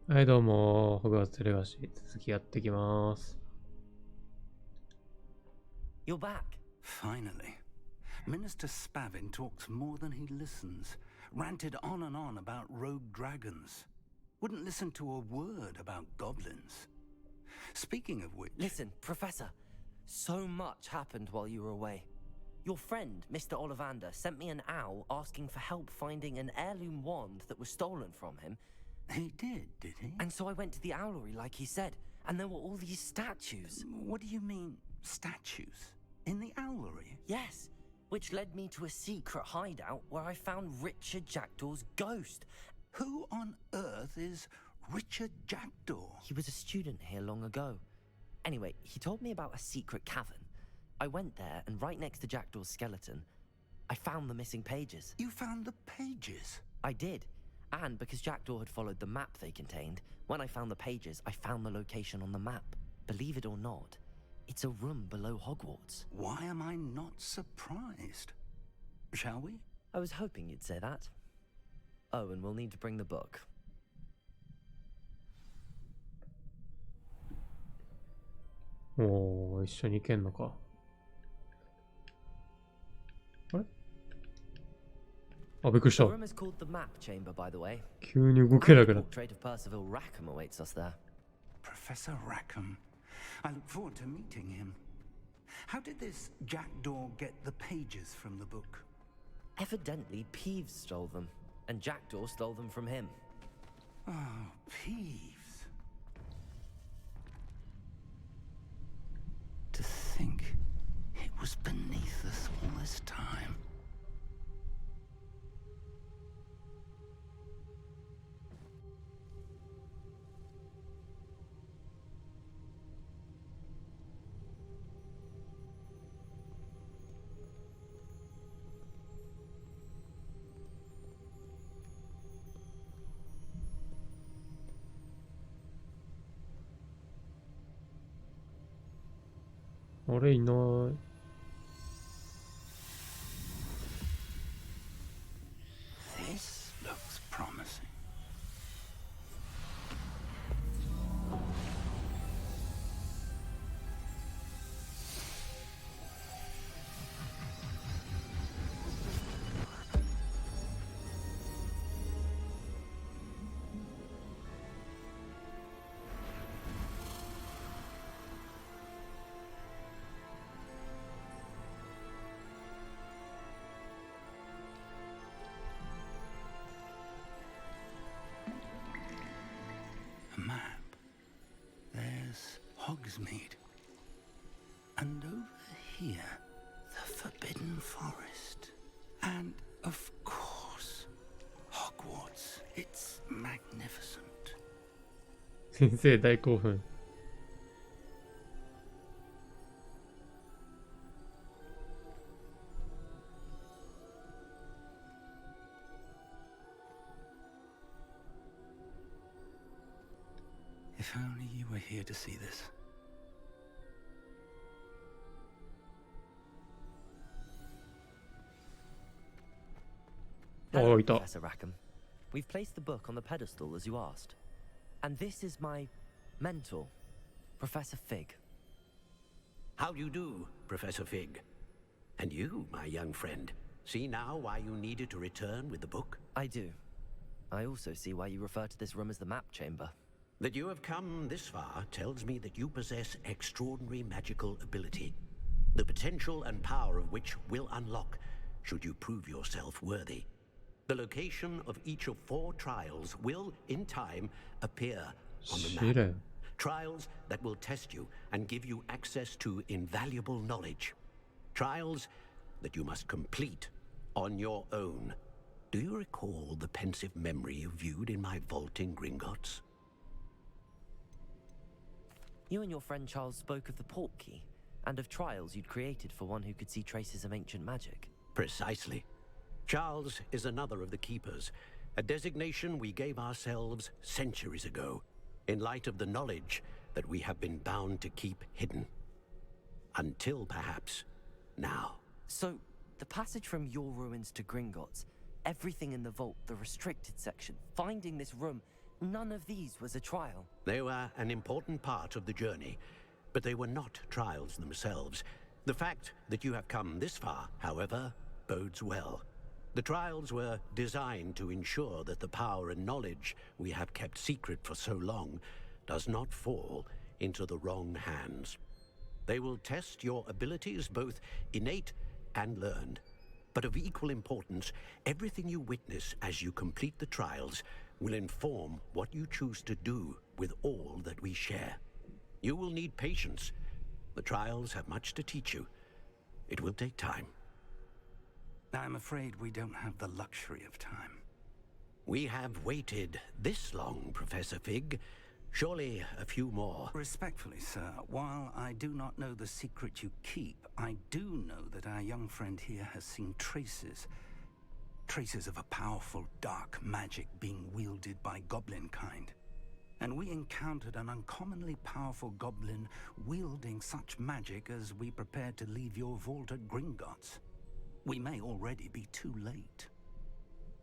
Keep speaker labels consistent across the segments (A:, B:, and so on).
A: はいどうも、ホグワーツレガシー続きやってきます。
B: You're back.
C: Finally. Minister Spavin talks more than he listens. Ranted on and on about rogue dragons. Wouldn't listen to a word about goblins. Speaking of which...
B: Listen, Professor. So much happened while you were away. Your friend, Mr. Ollivander, sent me an owl asking for help finding an heirloom wand that was stolen from him.
C: He did he?
B: And so I went to the owlery like he said, and there were all these statues.
C: What do you mean, statues? In the owlery?
B: Yes, which led me to a secret hideout where I found Richard Jackdaw's ghost.
C: Who on earth is Richard Jackdaw?
B: He was a student here long ago. Anyway, he told me about a secret cavern. I went there, and right next to Jackdaw's skeleton, I found the missing pages.
C: You found the pages?
B: I did. And because Jackdaw had followed the map they contained, when I found the pages, I found the location on the map. Believe it or not, it's a room below Hogwarts.
C: Why am I not surprised? Shall we?
B: I was hoping you'd say that. Oh, and we'll need to bring the book.
A: おー、一緒に行けんのか。あれあ、びっくりし
B: The
A: た。
B: room is called the Map Chamber, by the way.
A: 急に動けなくなった。
B: Portrait of Percival Rackham awaits us there.
C: Professor Rackham. I look forward to meeting him. How did this Jackdaw get the pages from the book?
B: Evidently, Peeves stole them, and Jackdaw stole them from him.
C: Oh, Peeves. To think it was beneath us all this time.
A: This
C: looks promising. A map. There's Hogsmeade. And over here, the Forbidden Forest. And, of course, Hogwarts. It's magnificent.
A: 先生大興奮。
C: If only you were here to see this.
B: Hello,
A: Oh, he thought-
B: Professor Rackham. We've placed the book on the pedestal as you asked. And this is my mentor, Professor Fig.
D: How do you do, Professor Fig? And you, my young friend, see now why you needed to return with the book?
B: I do. I also see why you refer to this room as the Map Chamber.
D: That you have come this far tells me that you possess extraordinary magical ability, the potential and power of which will unlock should you prove yourself worthy. The location of each of 4 trials will, in time, appear on the map.
A: 知れん。
D: Trials that will test you and give you access to invaluable knowledge. Trials that you must complete on your own. Do you recall the pensive memory you viewed in my vault in Gringotts?
B: You and your friend Charles spoke of the Portkey, and of trials you'd created for one who could see traces of ancient magic.
D: Precisely. Charles is another of the Keepers, a designation we gave ourselves centuries ago, in light of the knowledge that we have been bound to keep hidden. Until perhaps now.
B: So, the passage from your ruins to Gringotts, everything in the vault, the restricted section, finding this room, none of these was a trial.
D: They were an important part of the journey, but they were not trials themselves. The fact that you have come this far, however, bodes well. The trials were designed to ensure that the power and knowledge we have kept secret for so long does not fall into the wrong hands. They will test your abilities, both innate and learned. But of equal importance, everything you witness as you complete the trials will inform what you choose to do with all that we share. You will need patience. The trials have much to teach you. It will take time.
C: I'm afraid we don't have the luxury of time.
D: We have waited this long, Professor Fig. Surely a few more.
C: Respectfully, sir, while I do not know the secret you keep, I do know that our young friend here has seen traces of a powerful dark magic being wielded by goblin kind. And we encountered an uncommonly powerful goblin wielding such magic as we prepared to leave your vault at Gringotts. We may already be too late.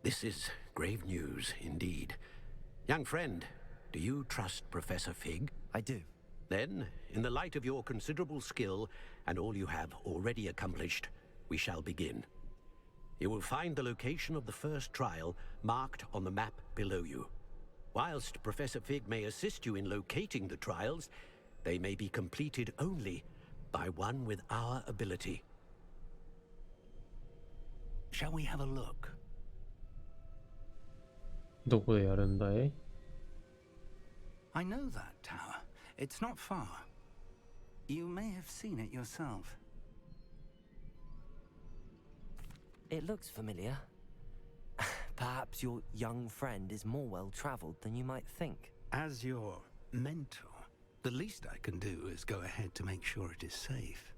D: This is grave news indeed. Young friend, do you trust Professor Fig?
B: I do.
D: Then, in the light of your considerable skill and all you have already accomplished, we shall begin. You will find the location of the first trial marked on the map below you. Whilst Professor Fig may assist you in locating the trials, they may be completed only by one with our ability.
C: Shall we have a look?
A: どこでやるんだい?
C: I know that tower. It's not far. You may have seen it yourself.
B: It looks familiar. Perhaps your young friend is more well-traveled than you might think.
C: As your mentor, the least I can do is go ahead to make sure it is safe.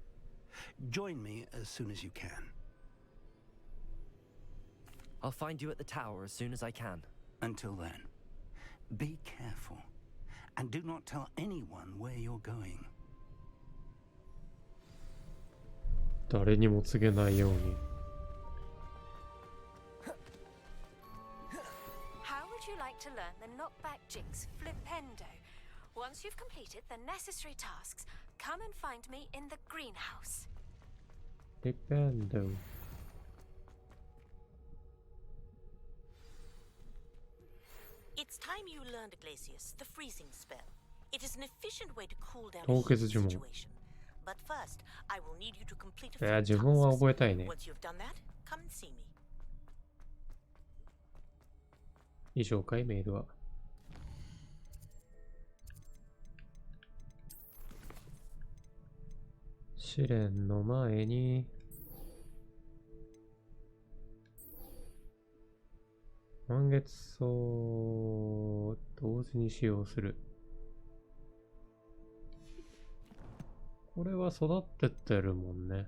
C: Join me as soon as you can.
B: I'll find you at the tower as soon as I can.
C: Until then, be careful. And do not tell anyone where you're going.
A: 誰にも告げないように。
E: How would you like to learn the knockback jinx Flipendo? Once you've completed the necessary tasks, come and find me in the greenhouse.
A: Flipendo.
F: It's time you learned, Glacius, the freezing spell. It is an efficient way to cool down a
A: 凍
F: heat
A: 結呪文。
F: situation. But first, I will need you to complete a
A: いや、
F: few
A: 自分は
F: tasks.
A: 覚えたいね。
F: Once you've done that, come and see me.
A: 以上かい、メールは。試練の前に満月草を同時に使用する。これは育ってってるもんね。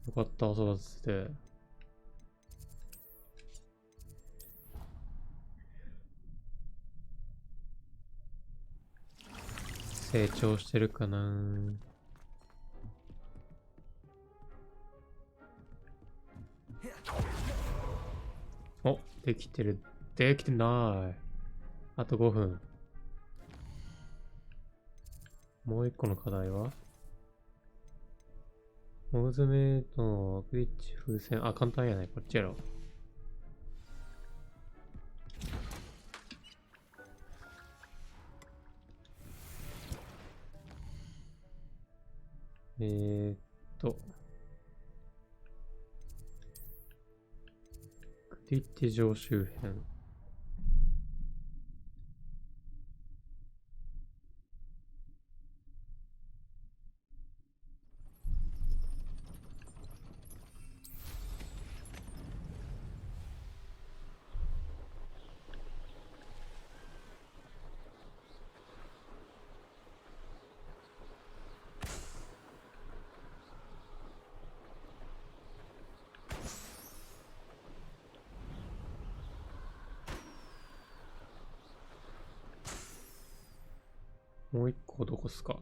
A: よかった、育てて。成長してるかな。お、できてる。できてない。あと5分。もう一個の課題はモグズメイトのグリッチ風船。あ、簡単やね。こっちやろ。グリッチ城周辺。もう一個どこっすか？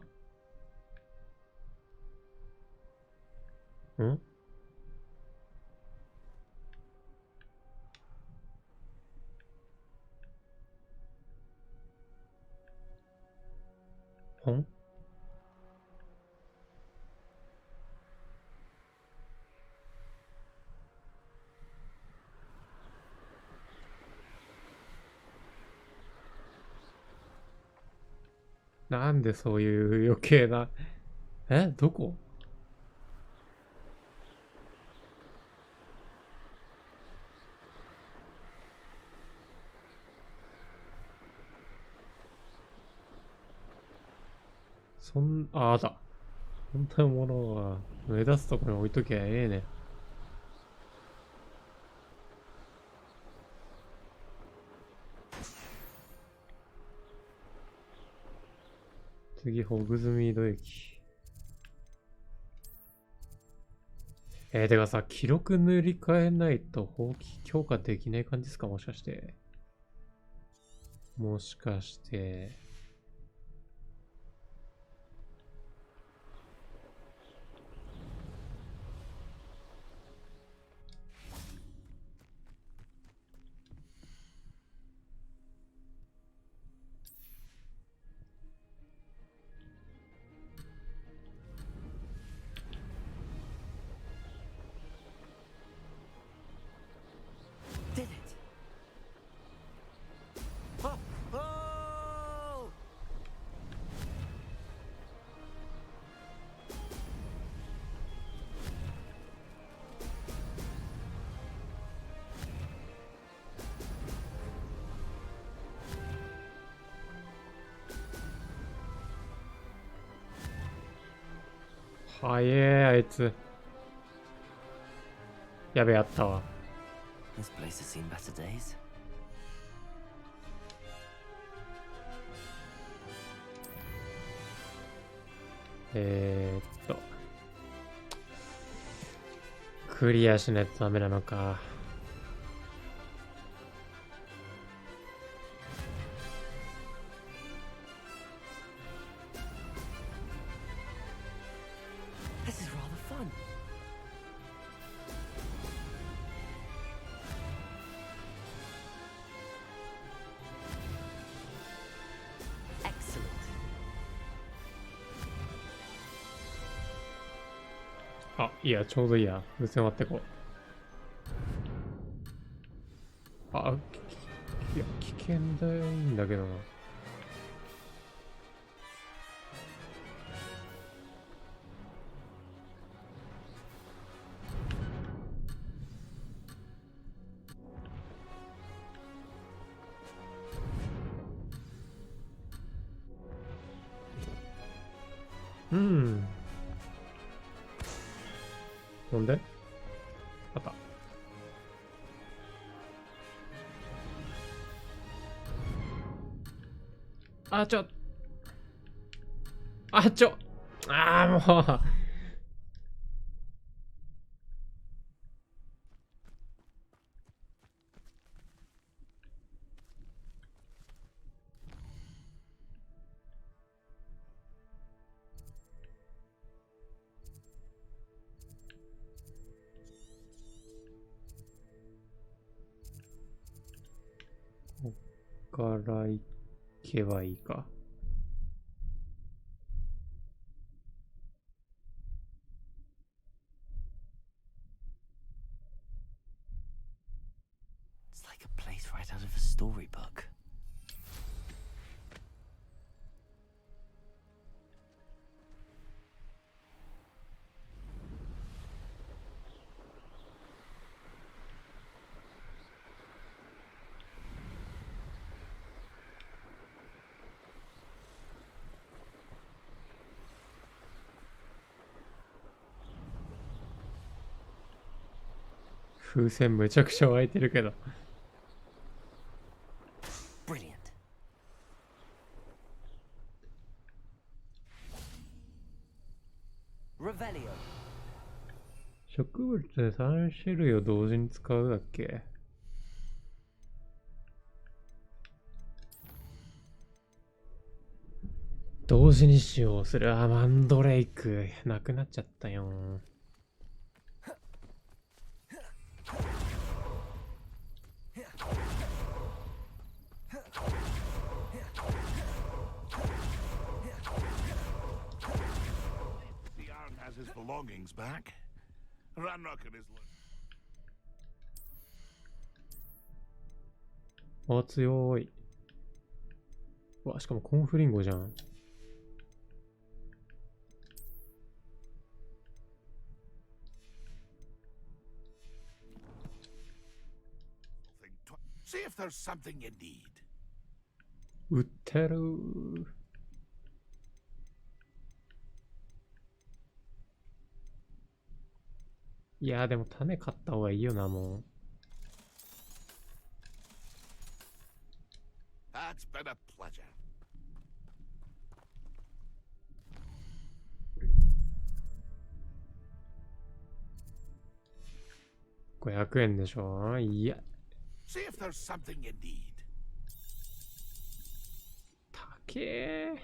A: ん？本？なんでそういう余計な。どこ？あだ。そんなものは目立つところに置いときゃええね。次、ホグズミード駅。てかさ、記録塗り替えないと法規強化できない感じですか？もしかして。もしかして。
B: Did it? Oh! Oh!
A: 早え、あいつ。やべえ、あったわ。
B: This place has seen better days.
A: クリアしないとダメなのか。
B: This is rather fun. Excellent.
A: あ、いいや、ちょうどいいや。無線割ってこう。あ、いや、危険だいんだけどな。うん。ほんであった。あ、ちょ。あ、ちょ。あー、もう。こっから行けばいいか。
B: It's like a place right out of a storybook.
A: 「風船むちゃくちゃ湧いてるけど」
B: Brilliant.
A: 植物で3種類を同時に使うだっけ？同時に使用する。あ、マンドレイク。なくなっちゃったよ。
G: belongings back. Ranrock and his.
A: あ、強い。うわ、しかもコンフリンゴじゃん。
G: See if there's something you need.
A: 売ってるー。いやーでも種買った方がいいよな、もう。
G: That's been a pleasure.
A: 500円でしょ。いや。
G: See if there's something you need.
A: たけー。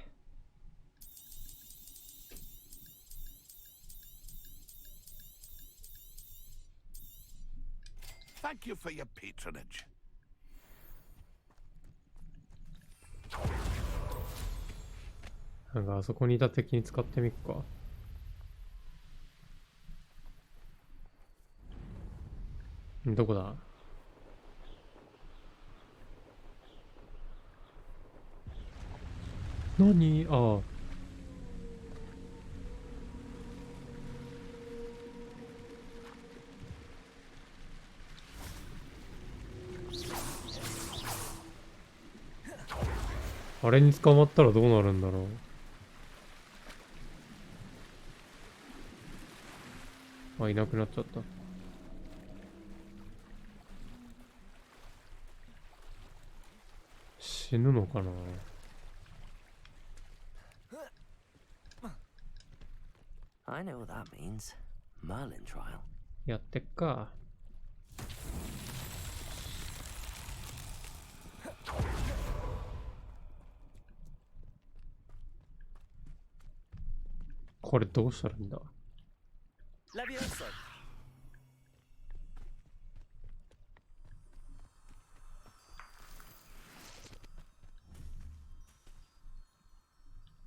G: Thank you for your patronage.
A: なんかあそこにいた敵に使ってみっか。どこだ？何？ああ。あれに捕まったらどうなるんだろう。あ、いなくなっちゃった。死ぬのかな。
B: I know what that means. Merlin trial.
A: やってっか。これどうしたらいいんだ。
B: Levioso.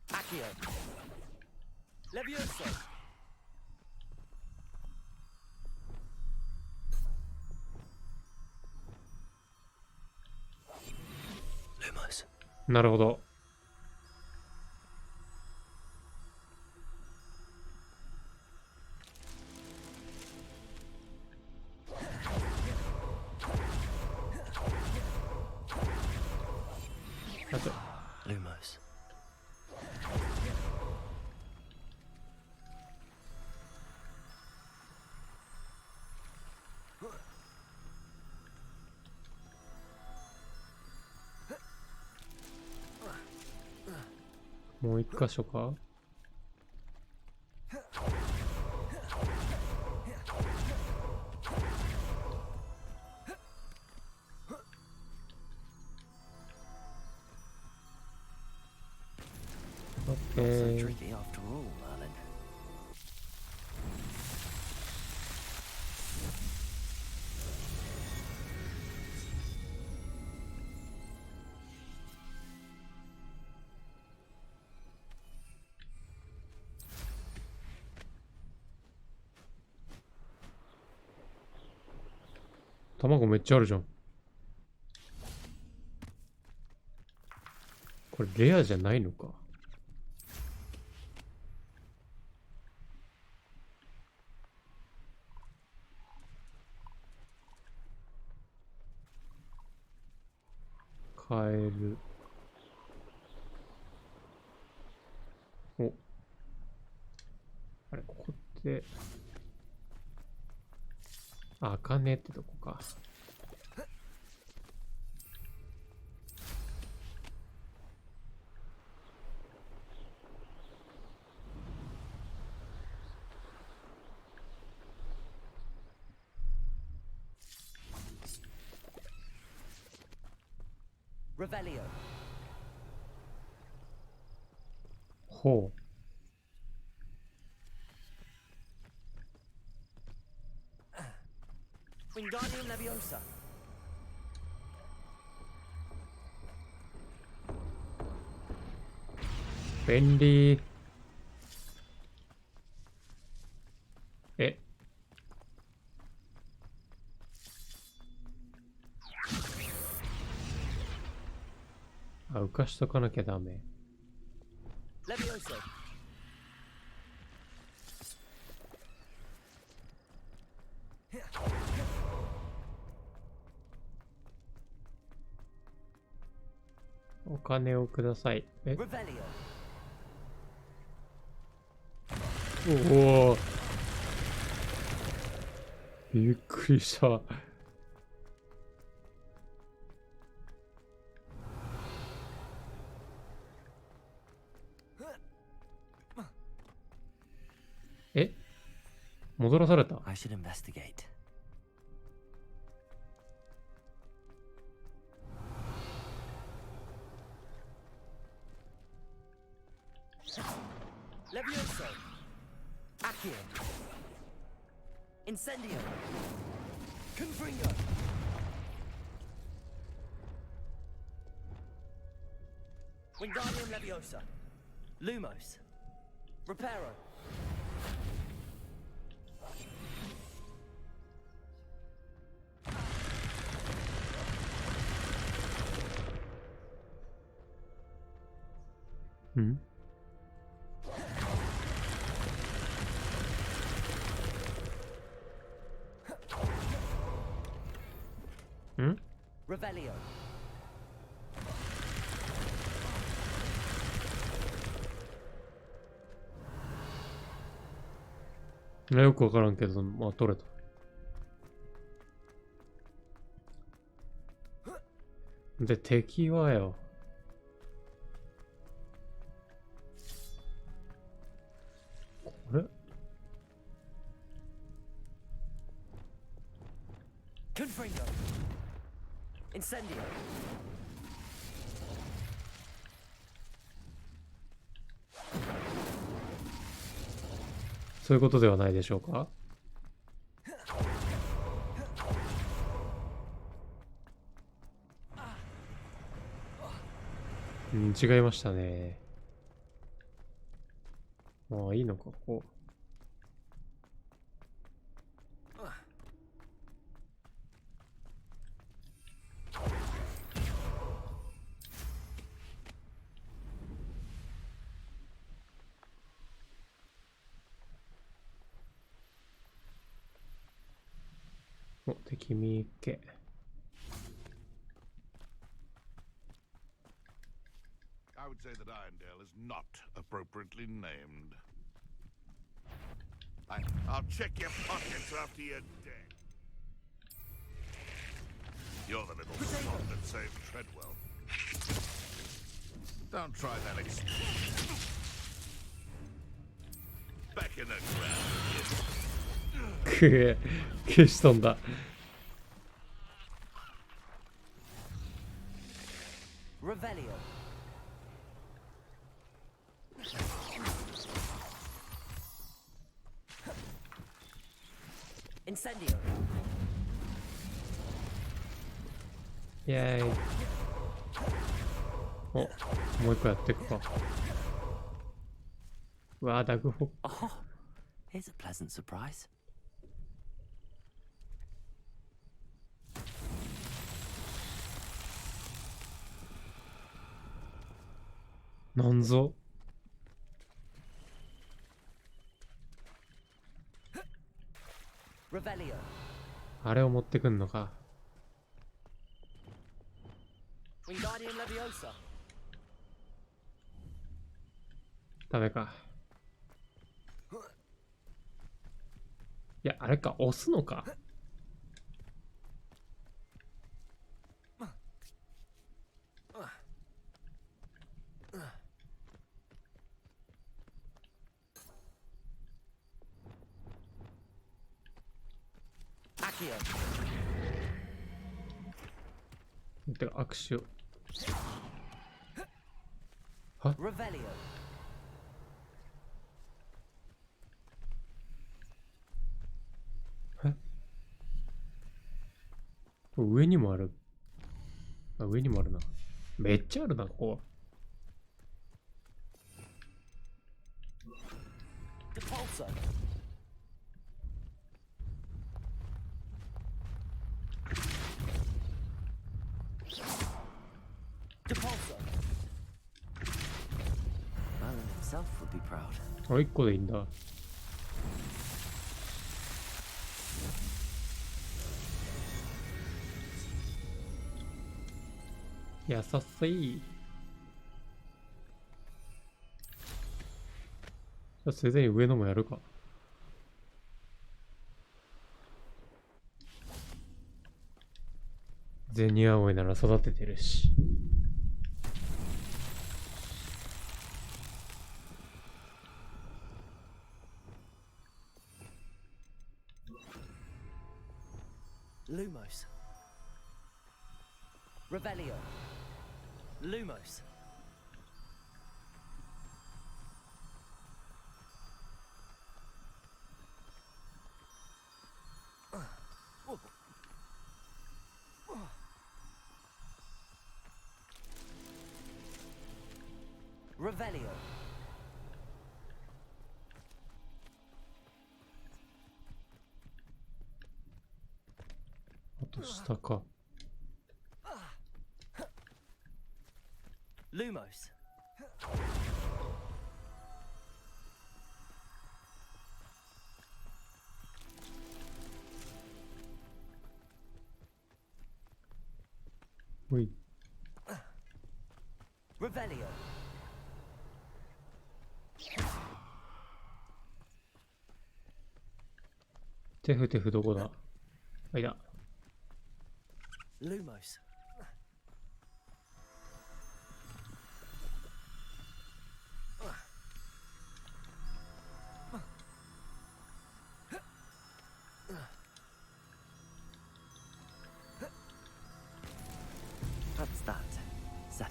B: Accio. Levioso. Lumos.
A: なるほど。あと。
B: Lumos.
A: もう一箇所か。
B: Not so tricky after all, Merlin.
A: 卵めっちゃあるじゃん。これレアじゃないのか。カエル。お。あれ、ここって。あ、あかねってとこか。
B: Revelio.
A: ほう。
B: Wingardium Leviosa.
A: 便利。あ、浮かしとかなきゃダメ。
B: Levioso.
A: お金をください。え
B: Revelio.
A: おお。びっくりした。え、戻らされた。
B: I should investigate. Levioso. Accio. Incendio. Confringo. Wingardium Leviosa. Lumos. Reparo.
A: Hmm? Hmm?
B: Revelio.
A: よくわからんけど、まあ取れた。で、敵はよ。これ
B: Confringo. Incendio.
A: そういうことではないでしょうか。うん、違いましたね。まあいいのか、こう。お、敵見っけ。
G: I would say that Irondale is not appropriately named. I'll check your pockets after you're dead. You're the little sod that saved Treadwell. Don't try that Back in the ground.
A: くえ、消し飛んだ。
B: Revelio. Incendio.
A: イェーイ。お、もう一個やっていくか。うわー、ダグホッ
B: Oh, here's a pleasant surprise.
A: なんぞ。
B: Revelio.
A: あれを持ってくんのか。
B: Wingardium Leviosa.
A: ダメか。いや、あれか、押すのか。
B: Accio.
A: てか、握手を。
B: Revelio.
A: 上にもある。あ、上にもあるな。めっちゃあるな、ここ。
B: Depulso. Depulso. be proud.
A: あ、1個でいいんだ。優しい。じゃあ、ついでに上のもやるか。ゼニアオイなら育ててるし。
B: Lumos. Revelio. Lumos. Revelio.
A: あと下か。
B: Lumos.
A: ほい。
B: Revelio.
A: テフテフどこだ？あ、いだ。
B: Lumos. That's that. Settled.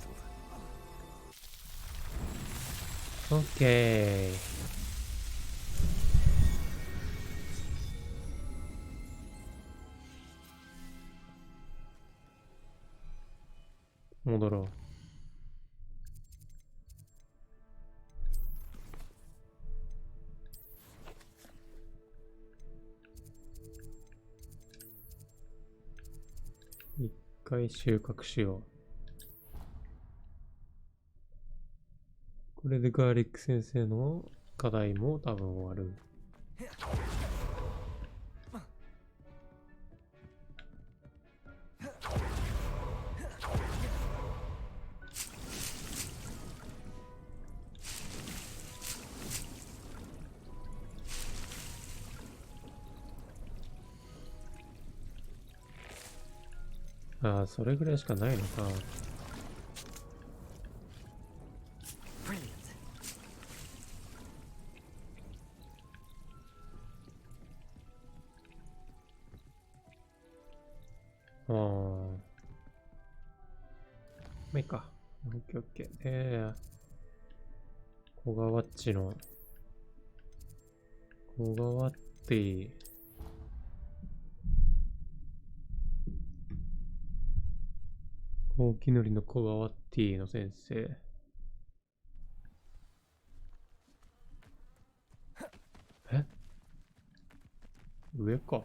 A: オッケー。戻ろう。一回収穫しよう。これでガーリック先生の課題も多分終わる。ああ、それぐらいしかないのか。ああ。まあいいか。オッケーオッケー。小川っちの。小川って、ほうきのりの小川ティの先生。え？上か。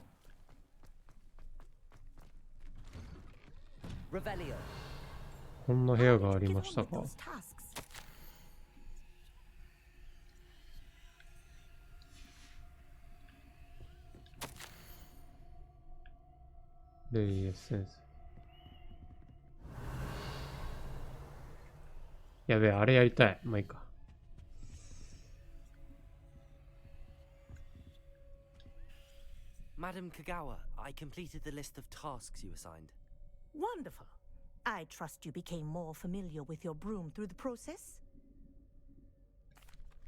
A: こんな部屋がありましたか。レイエス先生。やべえ、あれやりたい。まあいいか。
B: Madam Kagawa, I completed the list of tasks you assigned.
F: Wonderful. I trust you became more familiar with your broom through the process?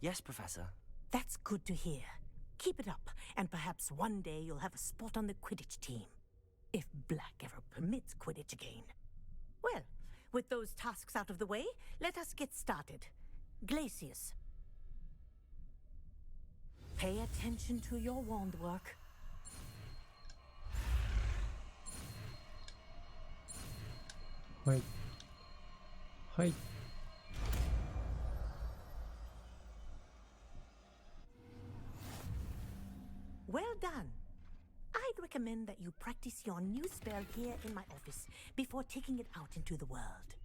B: Yes, Professor.
F: That's good to hear. Keep it up, and perhaps one day you'll have a spot on the Quidditch team. If Black ever permits Quidditch again. Well, with those tasks out of the way, let us get started. Glacius. Pay attention to your wand work.
A: Hi. Hi.
F: Well done. I'd recommend that you practice your new spell here in my office before taking it out into the world.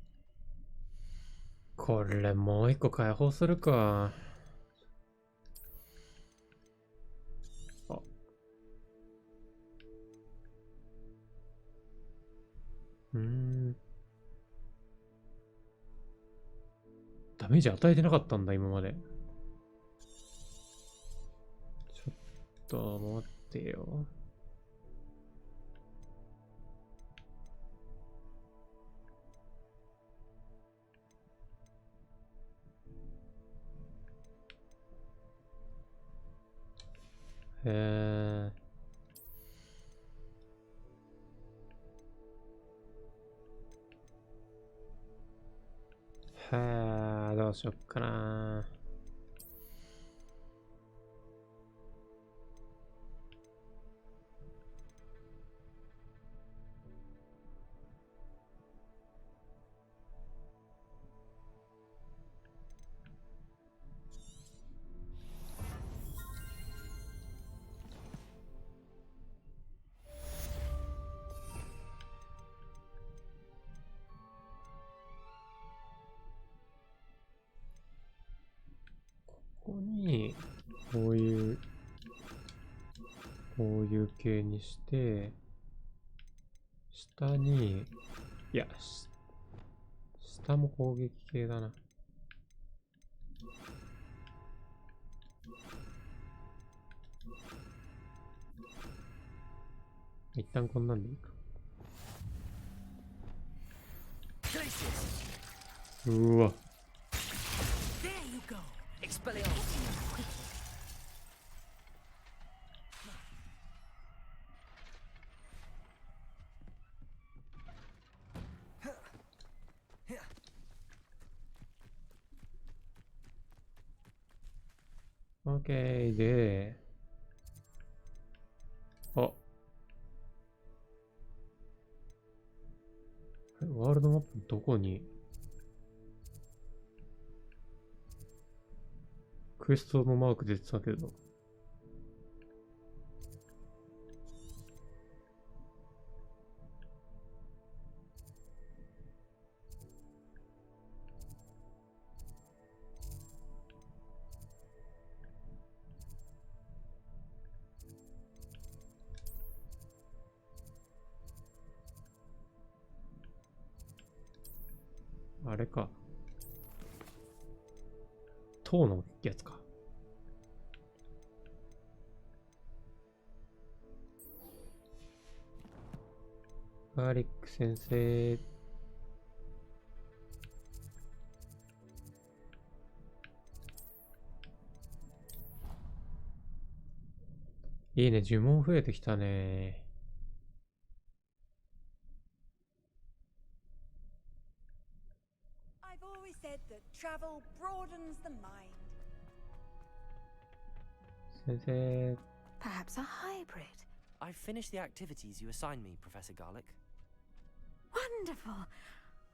A: これもう一個解放するか。ダメージ与えてなかったんだ、今まで。ちょっと待ってよ。はあ、どうしよっかな。ここに、こういう系にして、下に、いや、下も攻撃系だな。一旦こんなんでいいか。うわ。オッケーで、ワールドマップどこにクエストのマーク出てたけど。あれか。塔のやつか。ガーリック先生。いいね、呪文増えてきたね。
H: Travel broadens the mind.
A: 先生。
E: Perhaps a hybrid.
B: I've finished the activities you assigned me, Professor Garlick.
E: Wonderful.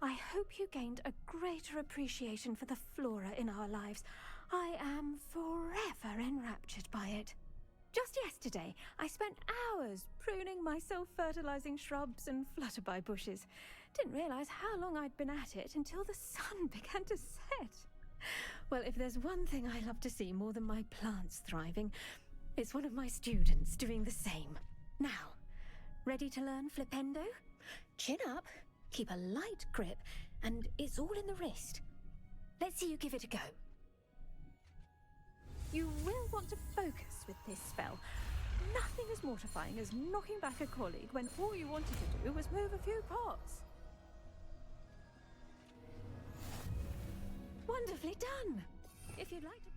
E: I hope you gained a greater appreciation for the flora in our lives. I am forever enraptured by it. Just yesterday, I spent hours pruning my self-fertilizing shrubs and flutterby bushes. Didn't realize how long I'd been at it until the sun began to set. Well, if there's one thing I love to see more than my plants thriving, it's one of my students doing the same. Now, ready to learn Flipendo? Chin up, keep a light grip, and it's all in the wrist. Let's see you give it a go. You will want to focus with this spell. Nothing as mortifying as knocking back a colleague when all you wanted to do was move a few pots. Wonderfully done. If you'd like to...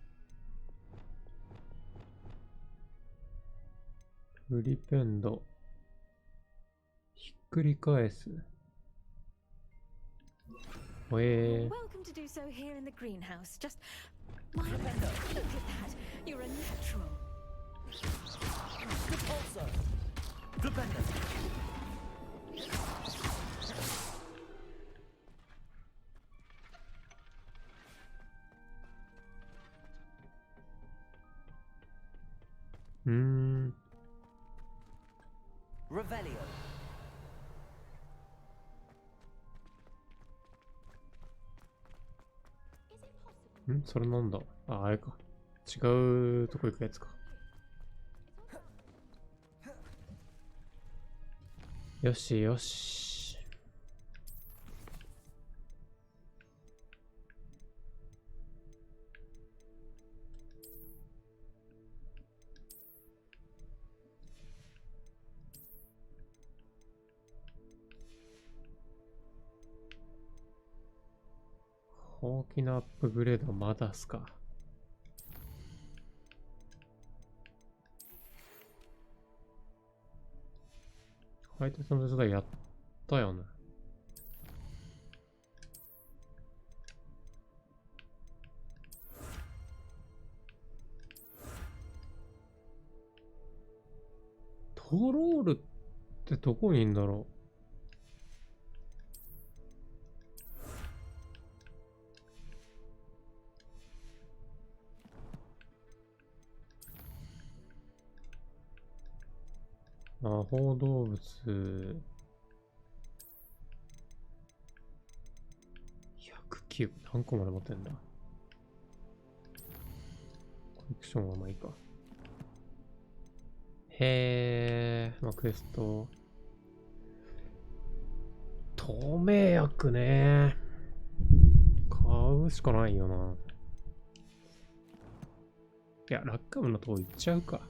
A: フリペンド。ひっくり返す。
E: You're welcome to do so here in the greenhouse. Just... My look at that. You're a natural.
B: Repulsor! Flipendo! Revelio.
A: それなんだ。あ、あれか。違うとこ行くやつか。よしよし。大きなアップグレードはまだっすか。配達の手伝いやったよね。トロールってどこにいんだろう。魔法動物。109。何個まで持ってんだ。コレクションはまあいいか。へー、まあ、クエスト。透明薬ね。買うしかないよな。いや、ラッカムのとこ行っちゃうか。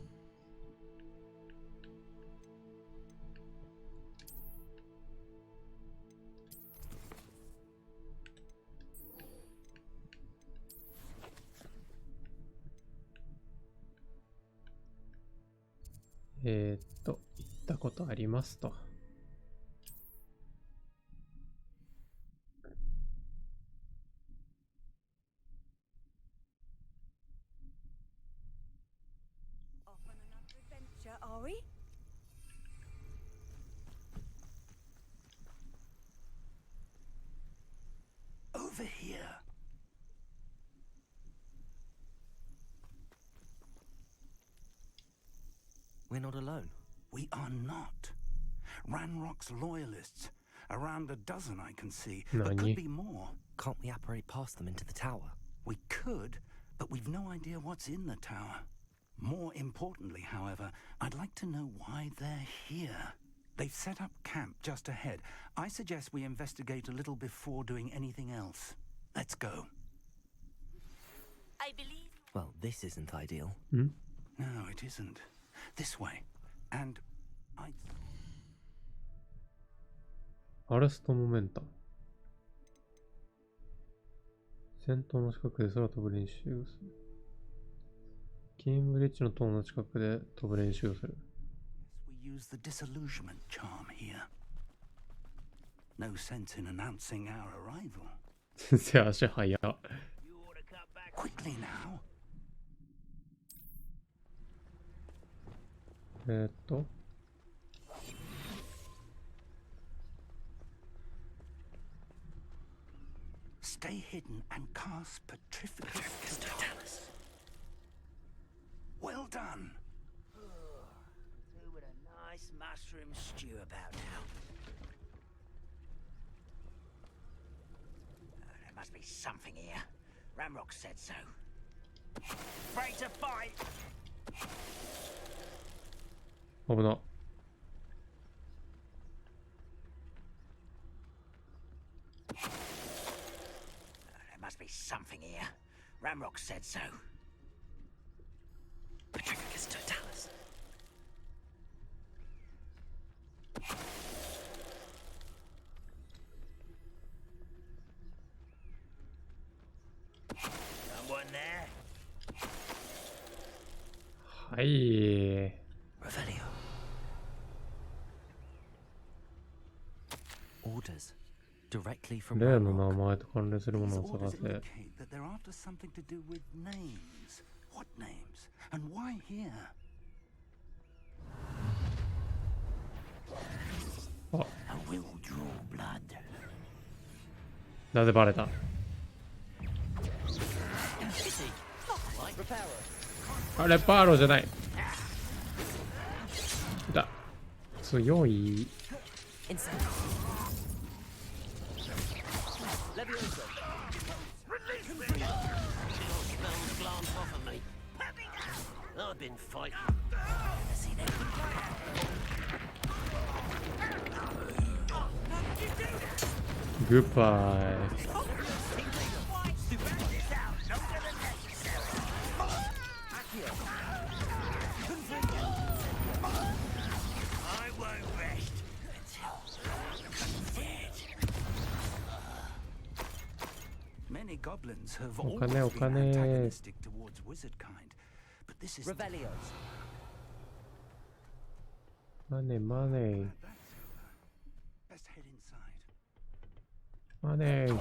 A: 行ったことありますと。
H: Off on another adventure, are we?
C: Over here.
B: We're not alone.
C: We are not. Ranrock's loyalists. Around a dozen I can see, but
A: Nani?
C: could be more.
B: Can't we apparate past them into the tower?
C: We could, but we've no idea what's in the tower. More importantly, however, I'd like to know why they're here. They've set up camp just ahead. I suggest we investigate a little before doing anything else. Let's go.
F: I believe.
B: Well, this isn't ideal.
A: Hmm?
C: No, it isn't. This way. And I...
A: アレストモメンタム。戦闘の近くで空飛ぶ練習をする。キームブリッジの塔の近くで飛ぶ練習をする。
C: We use the disillusionment charm here. No sense in announcing our arrival.
A: 先生、足早っ。
C: Quickly now. 'Stay hidden and cast Petrificus Totalis. Well done.
D: Who would a nice mushroom stew about now? There must be something here. Ramrock said so. Afraid to fight.
A: 危な。
D: There must be something here. Ramrock said so. Petrificus Totalis. Someone there?
A: はい。
B: Revelio. Orders. Directly from
A: 例の
B: Ranrock.
A: 名前と関連するも
C: These
A: のを探
C: orders
A: せ。
C: indicate that they're after something to do with names. What names? And why here?
A: あ、
D: I will draw blood.
A: なぜバレた？あ、レパーロじゃない。だ。強い。
B: Inside. Levioso. Release me! Spells glance off of me. I've been fighting. See that?
A: Goodbye.
D: I won't rest until I'm dead.
C: Many Many goblins have
A: お
C: always
A: 金お
C: been
A: 金。
C: antagonistic towards wizard kind, but this is
B: Revelio.
A: マネーマネー
C: That's over. Best head inside.
A: マネー。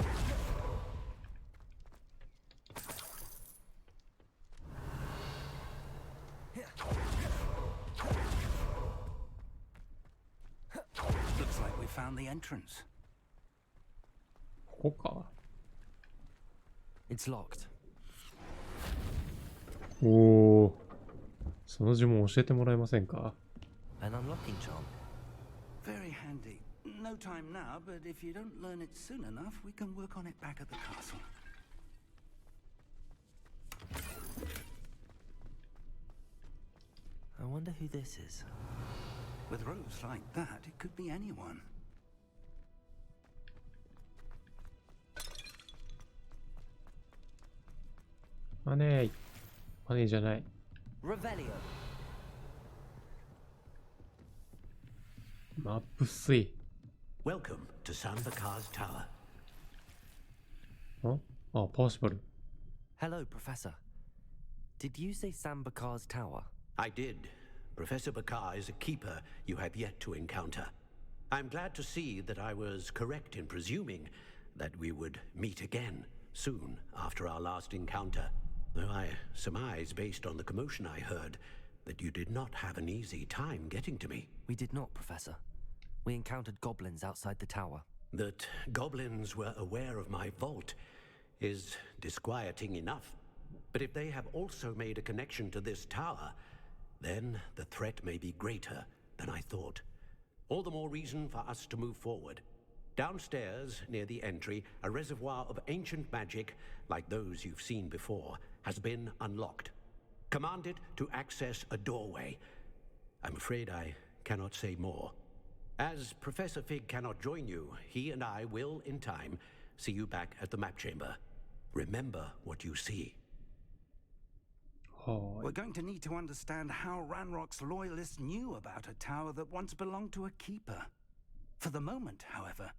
C: Looks like we found the entrance.
A: ここか。
B: It's locked.
A: おお。その呪文教えてもらえませんか？
B: An unlocking charm.
C: Very handy. No time now, but if you don't learn it soon enough, we can work on it back at the castle.
B: I wonder who this is.
C: With robes like that, it could be anyone.
A: マネー。マネーじゃない。
B: Revelio.
A: マップスイ。
D: Welcome to Sambakar's Tower.
A: あ、パーシバル。
B: Hello, Professor. Did you say Sambakar's tower?
D: I did. Professor Bakar is a keeper you have yet to encounter. I'm glad to see that I was correct in presuming that we would meet again soon after our last encounter. Though I surmise, based on the commotion I heard, that you did not have an easy time getting to me.
B: We did not, Professor. We encountered goblins outside the tower.
D: That goblins were aware of my vault is disquieting enough. But if they have also made a connection to this tower, then the threat may be greater than I thought. All the more reason for us to move forward. Downstairs, near the entry, a reservoir of ancient magic, like those you've seen before, has been unlocked. Commanded to access a doorway. I'm afraid I cannot say more. As Professor Fig cannot join you, he and I will, in time, see you back at the map chamber. Remember what you see.
A: は
C: We're going to need to understand how Ranrock's loyalists knew about a tower that once belonged to a keeper. For the moment, however,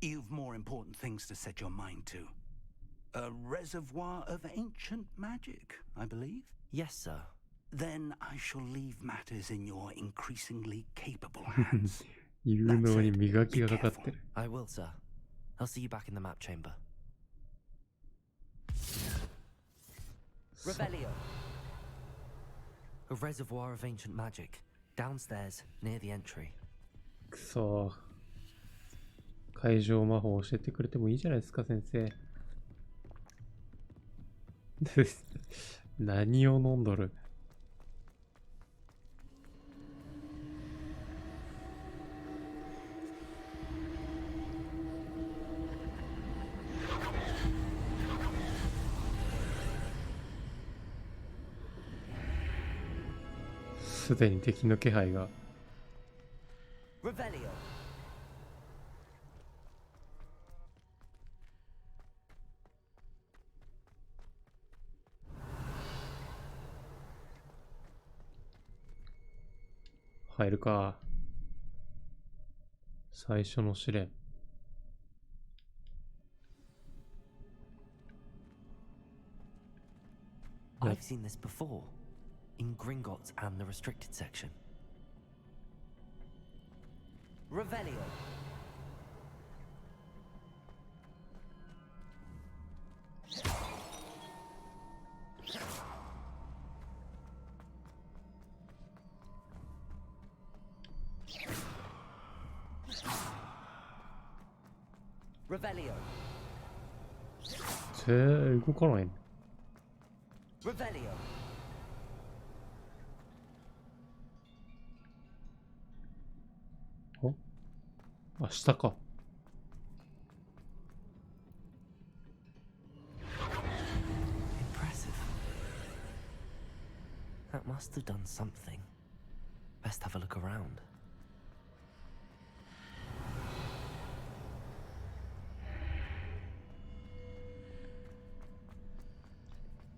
C: you've more important things to set your mind to. A reservoir of ancient magic, I believe?
B: Yes, sir.
C: Then I shall leave matters in your increasingly capable hands.
A: い。言うのに磨きがかかってる。
B: I will, sir. I'll see you back in the map chamber. Revelio. A reservoir of ancient magic. Downstairs, near the entry.
A: くそー。解錠魔法教えてくれてもいいじゃないですか、先生。何を飲んどる？すでに敵の気配が。
B: Revelio.
A: 入るか。最初の試練。
B: I've seen this before. In Gringotts and the restricted section. Revelio. Revelio.
A: 動かないの？
B: Revelio.
A: あ、下か。
B: Impressive. That must have done something. Best have a look around.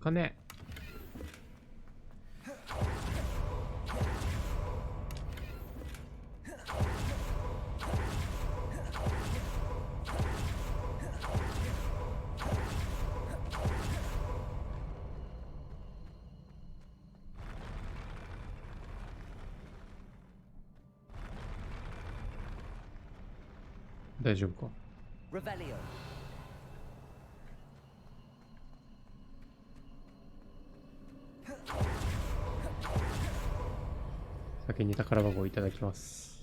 A: 金。
B: Revelio.
A: 大丈夫か。
B: Revelio.
A: 先に宝箱をいただきます。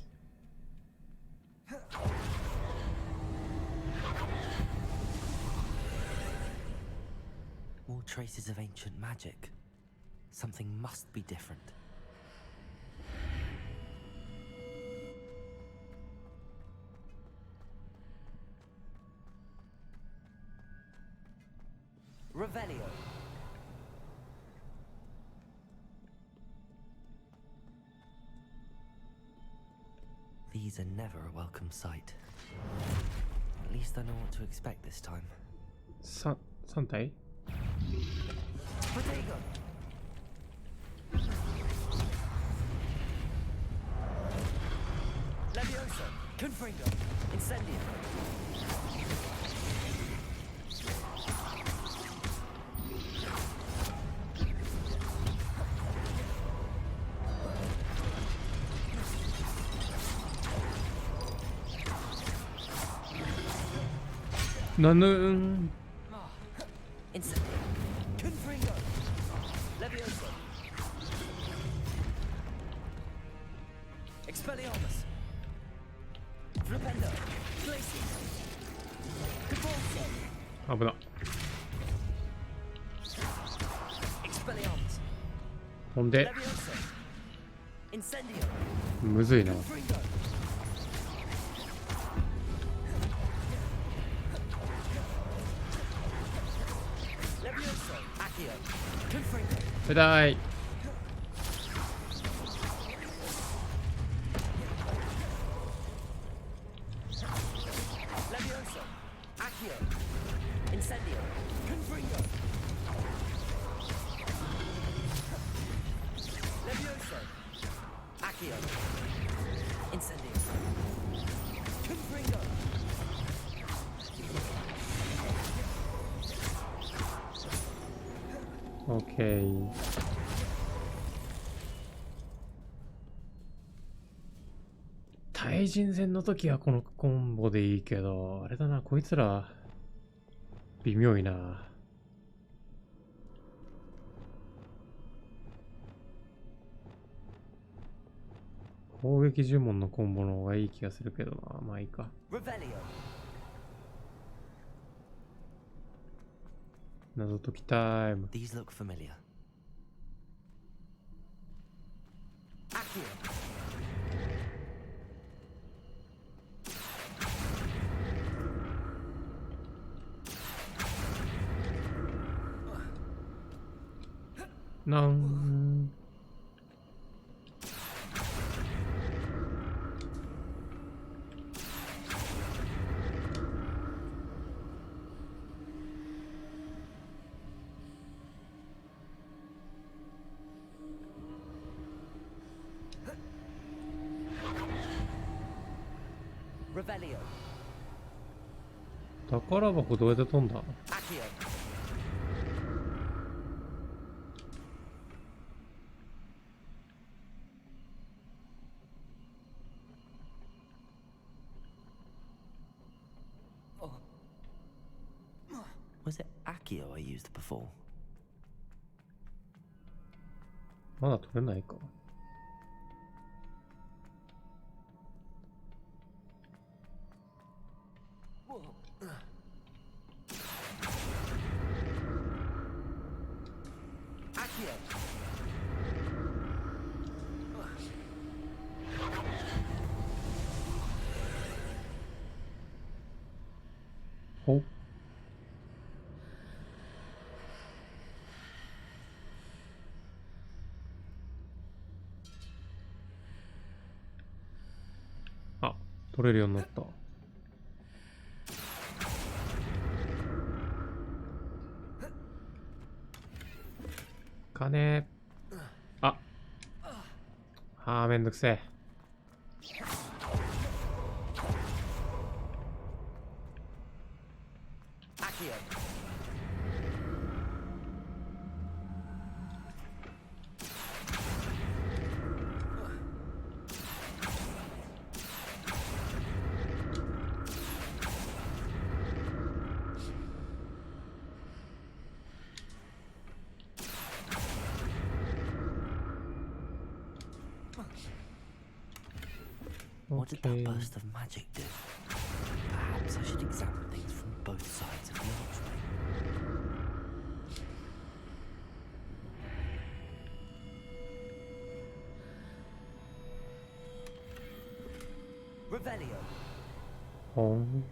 B: More traces of ancient magic. Something must be different. Revelio. These are never a welcome sight. At least I know what to expect this time.
A: 3体
B: Protego. Levioso. Confringo. Incendio.
A: 나는
B: Incendio. Confringo. Levioso. Expelliarmus. Flipendo. Glacius. Convulso.
A: 危な。
B: Expelliarmus.
A: ほんで
B: Levioso. Incendio.
A: むずいな。
B: Confringo. Levioso. Accio. Confringo.
A: 痛い。
B: Levioso. Accio. Incendio. Confringo. Levioso. Accio. Incendio. Confringo.
A: OK。対人戦の時はこのコンボでいいけど、あれだな、こいつら微妙いな。攻撃呪文のコンボの方がいい気がするけどな。まあいいか。
B: Revelio.
A: 謎解きタイム。
B: These look familiar. Accio.
A: なん
B: Revelio.
A: 宝箱どうやって飛んだ？
B: Accio. Was it Accio I used before?
A: まだ取れないか。
B: Accio.
A: ほっ。あ、取れるようになった。金。あ。あー、めんどくせえ。
B: Accio. What did that burst of magic do? Perhaps I should examine things from both sides of the archway. Revelio.
A: ほん。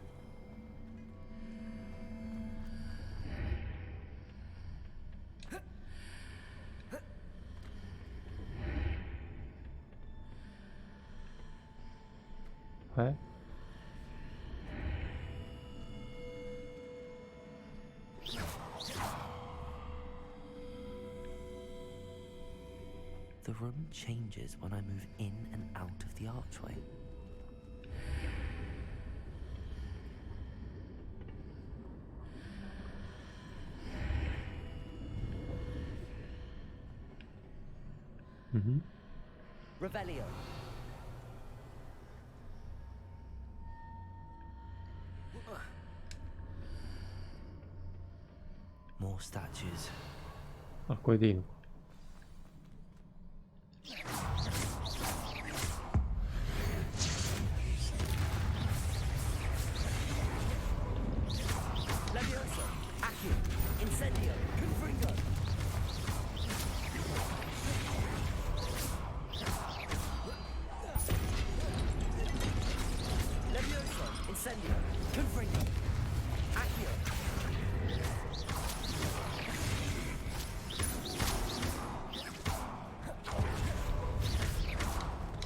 A: はい。
B: The room changes when I move in and out of the archway. Revelio. More statues.
A: あ、これでいいのか。
B: Levioso, Accio, Incendio, Confringo. Levioso, Incendio, Confringo, Accio.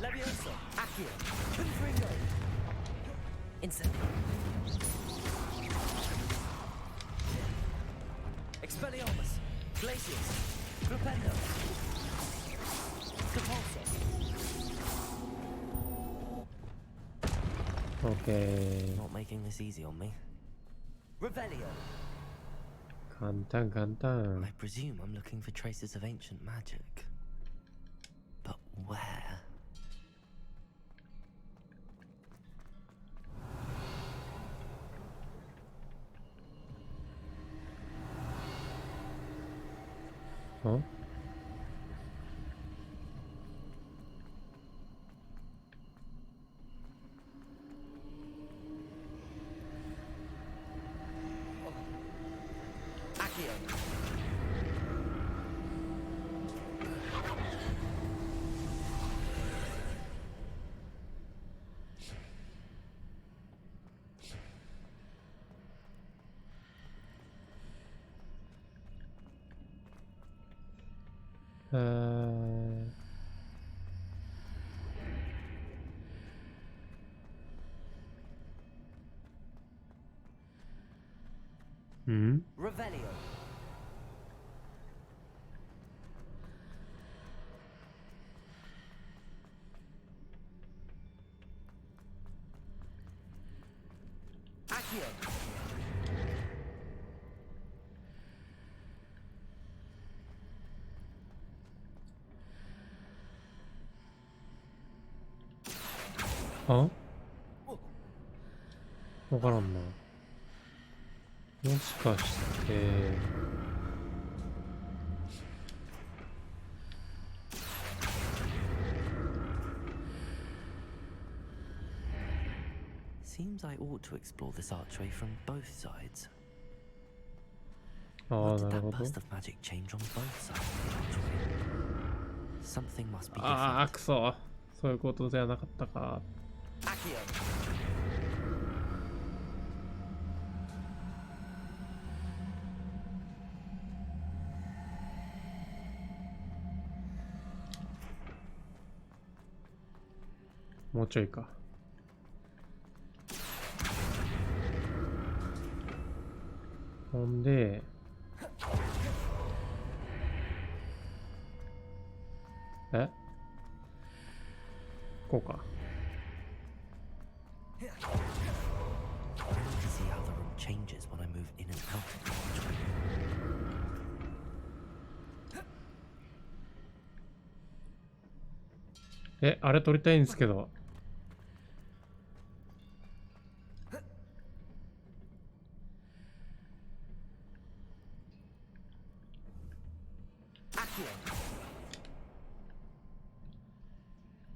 B: Levioso, Accio, Confringo, Incendio. Expelliarmus, Glacius, Flipendo, Compulso.
A: OK。
B: Not making this easy on me. Revelio.
A: 簡単簡単。
B: I presume I'm looking for traces of ancient magic. But where?
A: Huh?
B: Accio. Revelio. Accio.
A: Huh? わからんな。もしかして。
B: Seems I ought to explore this archway from both sides.
A: ああ、
B: What did
A: なる
B: that
A: ほど。
B: burst of magic change on both sides of the archway? Something must be
A: ああ、
B: different.
A: くそ。そういうことじゃなかったか。
B: Accio.
A: もうちょいか。ほんで、こうか。
B: I need to see how the room changes when I move in and out of the archway.
A: あれ撮りたいんですけど。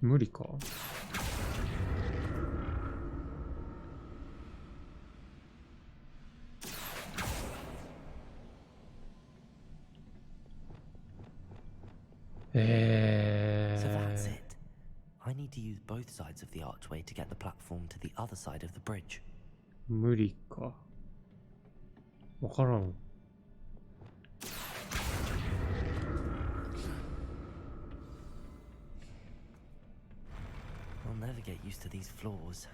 A: 無理か。
B: So that's it. I need to use both sides of the archway to get the platform to the other side of the bridge.
A: 無理か。わからん。
B: I'll never get used to these floors.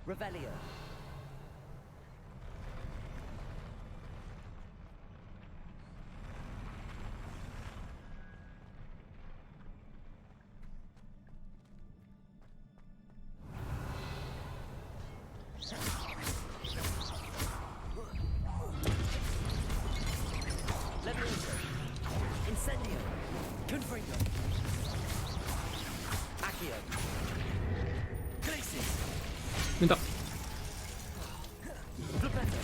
B: Revelio. Levioso. Incendio. Confringo. Accio. Glacis.
A: 見た。
B: Flipetto.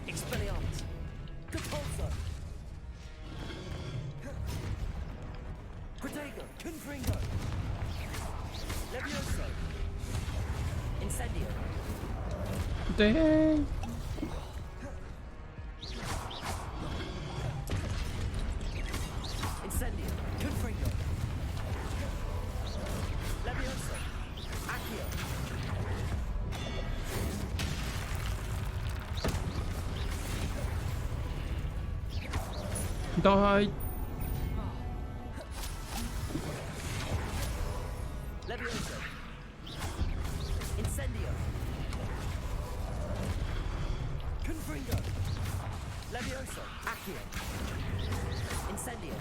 B: Expelliarmus. Capulso. Protego. Confringo. Levioso. Incendio.
A: でーん。
B: Incendio. Confringo. Levioso. Accio.
A: 痛い。
B: Levioso. Incendio. Confringo. Levioso. Accio. Incendio.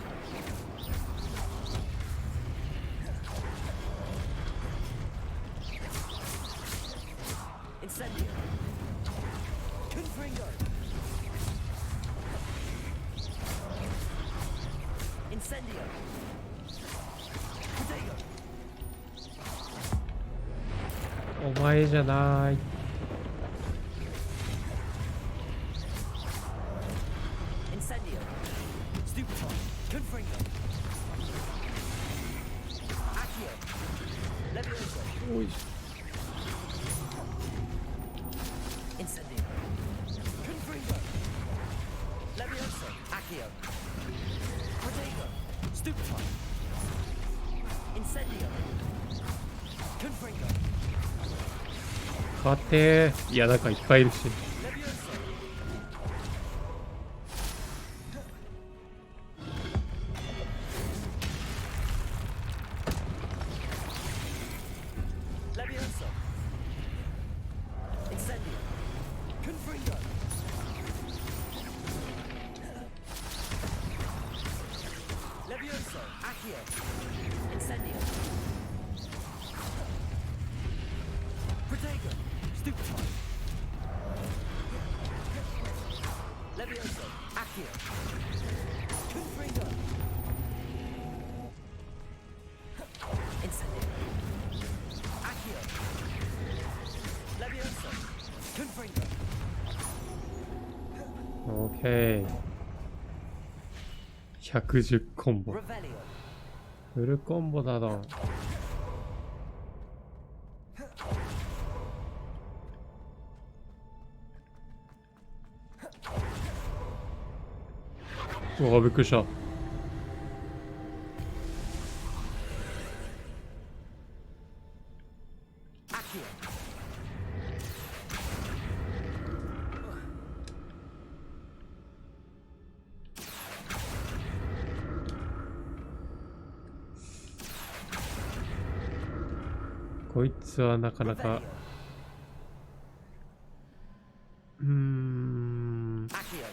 B: Incendio. Confringo. Incendio. Protego.
A: お前じゃない。
B: Incendio. Stupefy. Confringo. Accio. Levioso.
A: おい。
B: Incendio. Confringo. Levioso. Accio. Protego. Stupefy. Incendio. Confringo.
A: 勝てー。いや、なんかいっぱいいるし。
B: Levioso. Levioso. Incendio. Confringo. Levioso. Accio. Incendio. Protego. Stupefy. Levioso. Accio. Confringo. Incendio. Accio. Levioso. Confringo.
A: オーケー。110コンボ。
B: Revelio.
A: フルコンボだな。うわ、びっくりした。
B: Accio.
A: こいつはなかなか
B: Revelio.
A: うーん
B: Accio.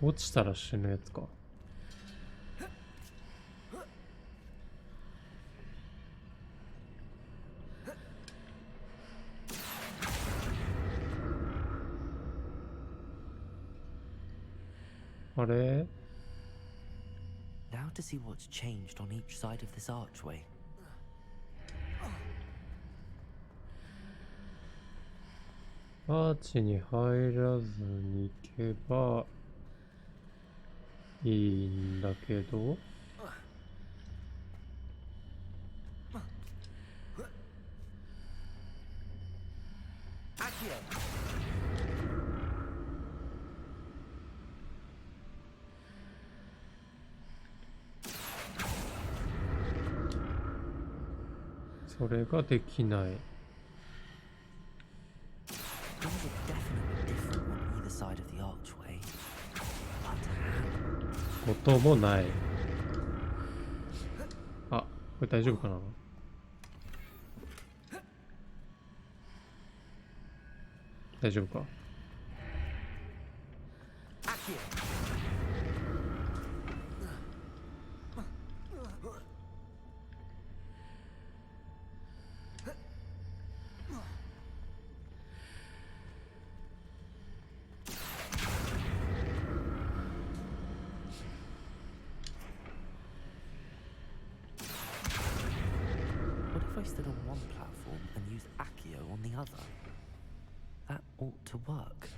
A: 落ちたら死ぬやつか。あれ
B: Now to see what's changed on each side of this archway.
A: アーチに入らずに行けばいいんだけど、それができない。音もない。あ、これ大丈夫かな。大丈夫か。
B: What if I stood on one platform and used Accio on the other? That ought to work.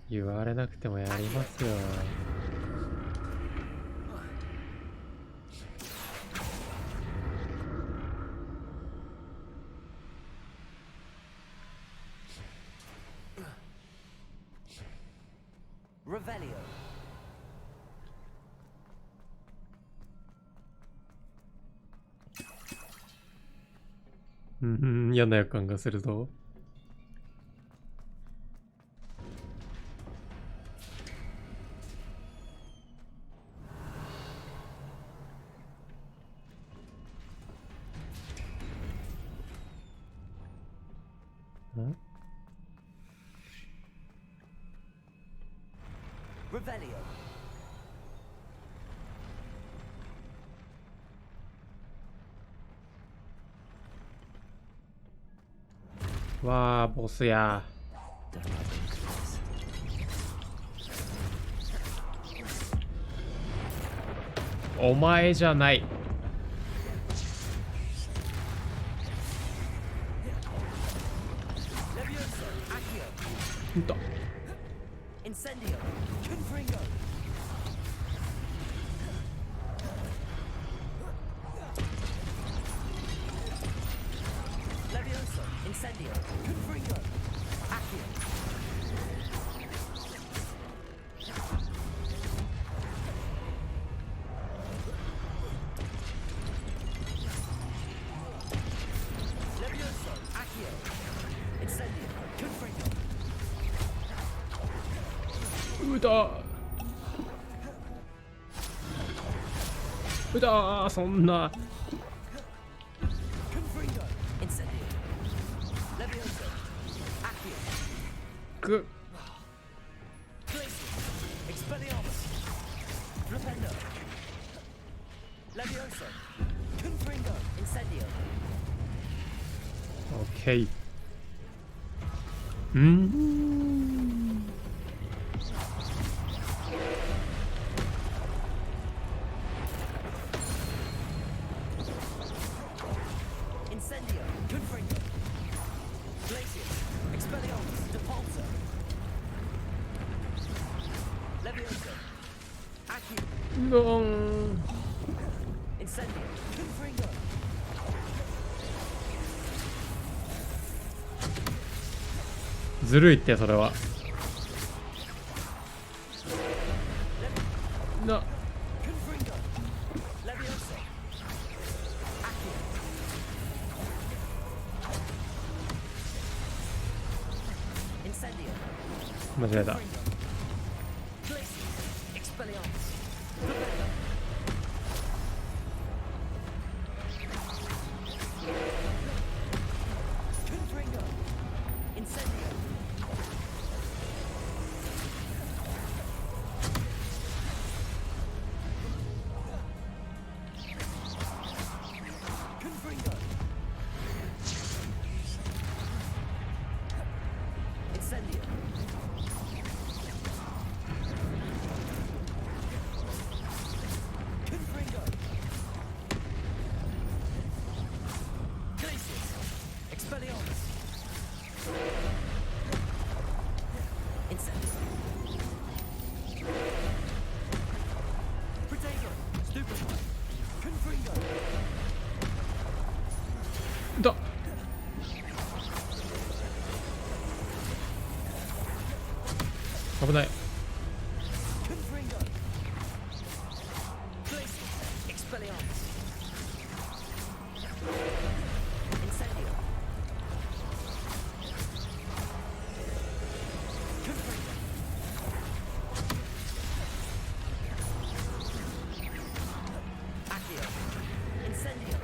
A: 言われなくてもやりますよ。
B: Revelio.
A: 嫌な予感がするぞ。
B: Revelio.
A: わあ、ボスや。お前じゃない。んと。
B: Incendio. Confringo. Levioso. Incendio. Confringo. Accio. Levioso. Accio. Incendio. Confringo.
A: うだうだ、そんな。
B: Confringo. Incendio. Levioso. Accio.
A: く
B: Glacius. Expelliarmus. Flipendo. Levioso. Confringo. Incendio.
A: オッケー。
B: Incendio. Confringo. Glacius. Expelliarmus. Depulso. Levioso. Accio.
A: ゴン。
B: Incendio. Confringo.
A: ずるいってそれは。な。
B: Confringo. Levioso. Accio. Incendio.
A: 間違えた。
B: Glacius. Expelliarmus. Flipendo. Confringo. Incendio. Confringo. Incendio. Confringo. Glacius. Expelliarmus. Incendio. Confringo. Accio. Incendio.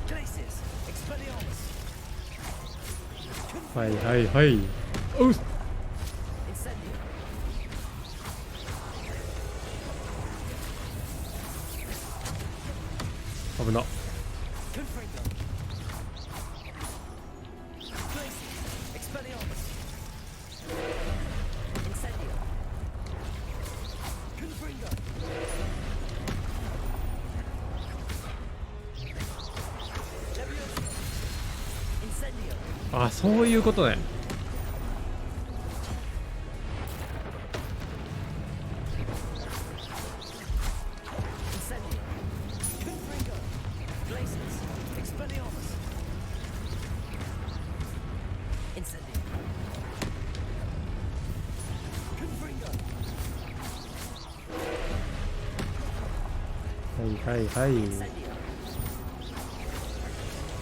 B: Glacius. Expelliarmus.
A: はいはいはい。おう。
B: Incendio.
A: 危な。
B: Confringo. Glacius. Expelliarmus. Incendio. Confringo. Levioso. Incendio.
A: あ、そういうことね。
B: Incendio. Confringo. Glacius. Expelliarmus. Incendio. Confringo.
A: はいはいはい。
B: Incendio.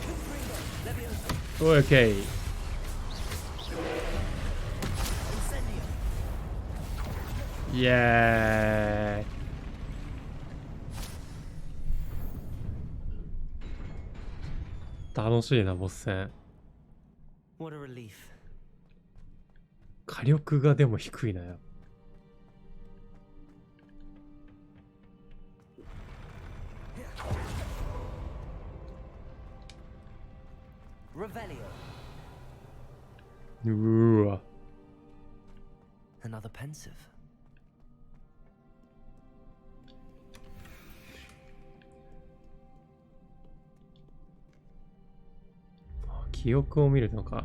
B: Confringo. Levioso.
A: オーケー。
B: Incendio.
A: イエーイ。楽しいな、ボス戦。
B: What a relief.
A: 火力がでも低いなよ。
B: Revelio.
A: うーわ。
B: Another pensive.
A: 記憶を見るのか。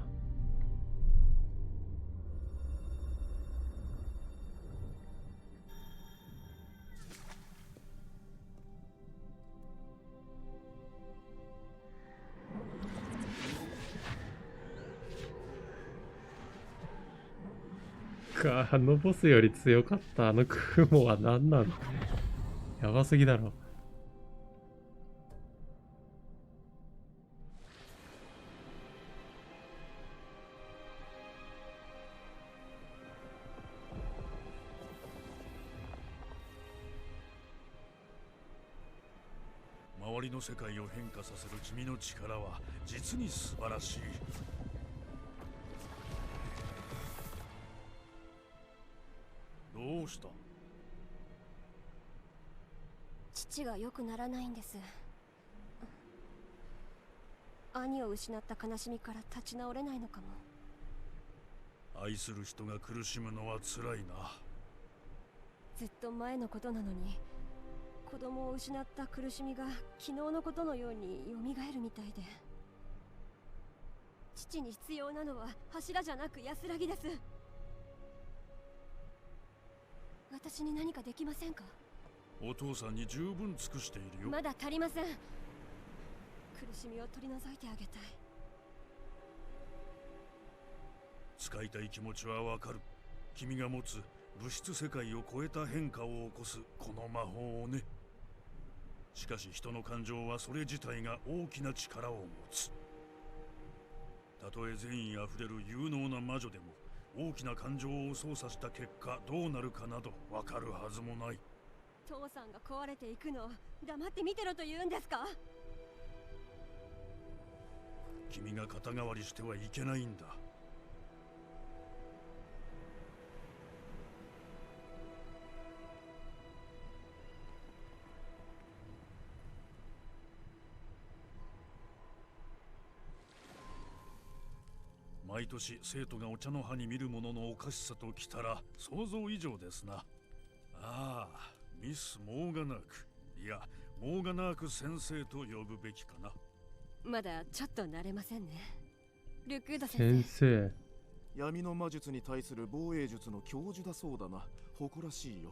A: あのボスより強かったあの雲は何なの。やばすぎだろ。
I: 周りの世界を変化させる君の力は実に素晴らしい。どうした？
E: 父が良くならないんです。兄を失った悲しみから立ち直れないのかも。
I: 愛する人が苦しむのは辛いな。
E: ずっと前のことなのに、子供を失った苦しみが昨日のことのように蘇るみたいで。父に必要なのは柱じゃなく安らぎです。私に何かできませんか？
I: お父さんに十分尽くしているよ。
E: まだ足りません。苦しみを取り除いてあげたい。
I: 使いたい気持ちはわかる。君が持つ物質世界を超えた変化を起こすこの魔法をね。しかし人の感情はそれ自体が大きな力を持つ。たとえ善意あふれる有能な魔女でも大きな感情を操作した結果どうなるかなどわかるはずもない。
E: 父さんが壊れていくのを黙って見てろと言うんですか？
I: 君が肩代わりしてはいけないんだ。毎年生徒がお茶の葉に見るもののおかしさときたら想像以上ですな。ああ、ミス・モーガナーク、いやモーガナーク先生と呼ぶべきかな。
E: まだちょっと慣れませんね。ルクード先生。
A: 先生。
J: 闇の魔術に対する防衛術の教授だそうだな。誇らしいよ。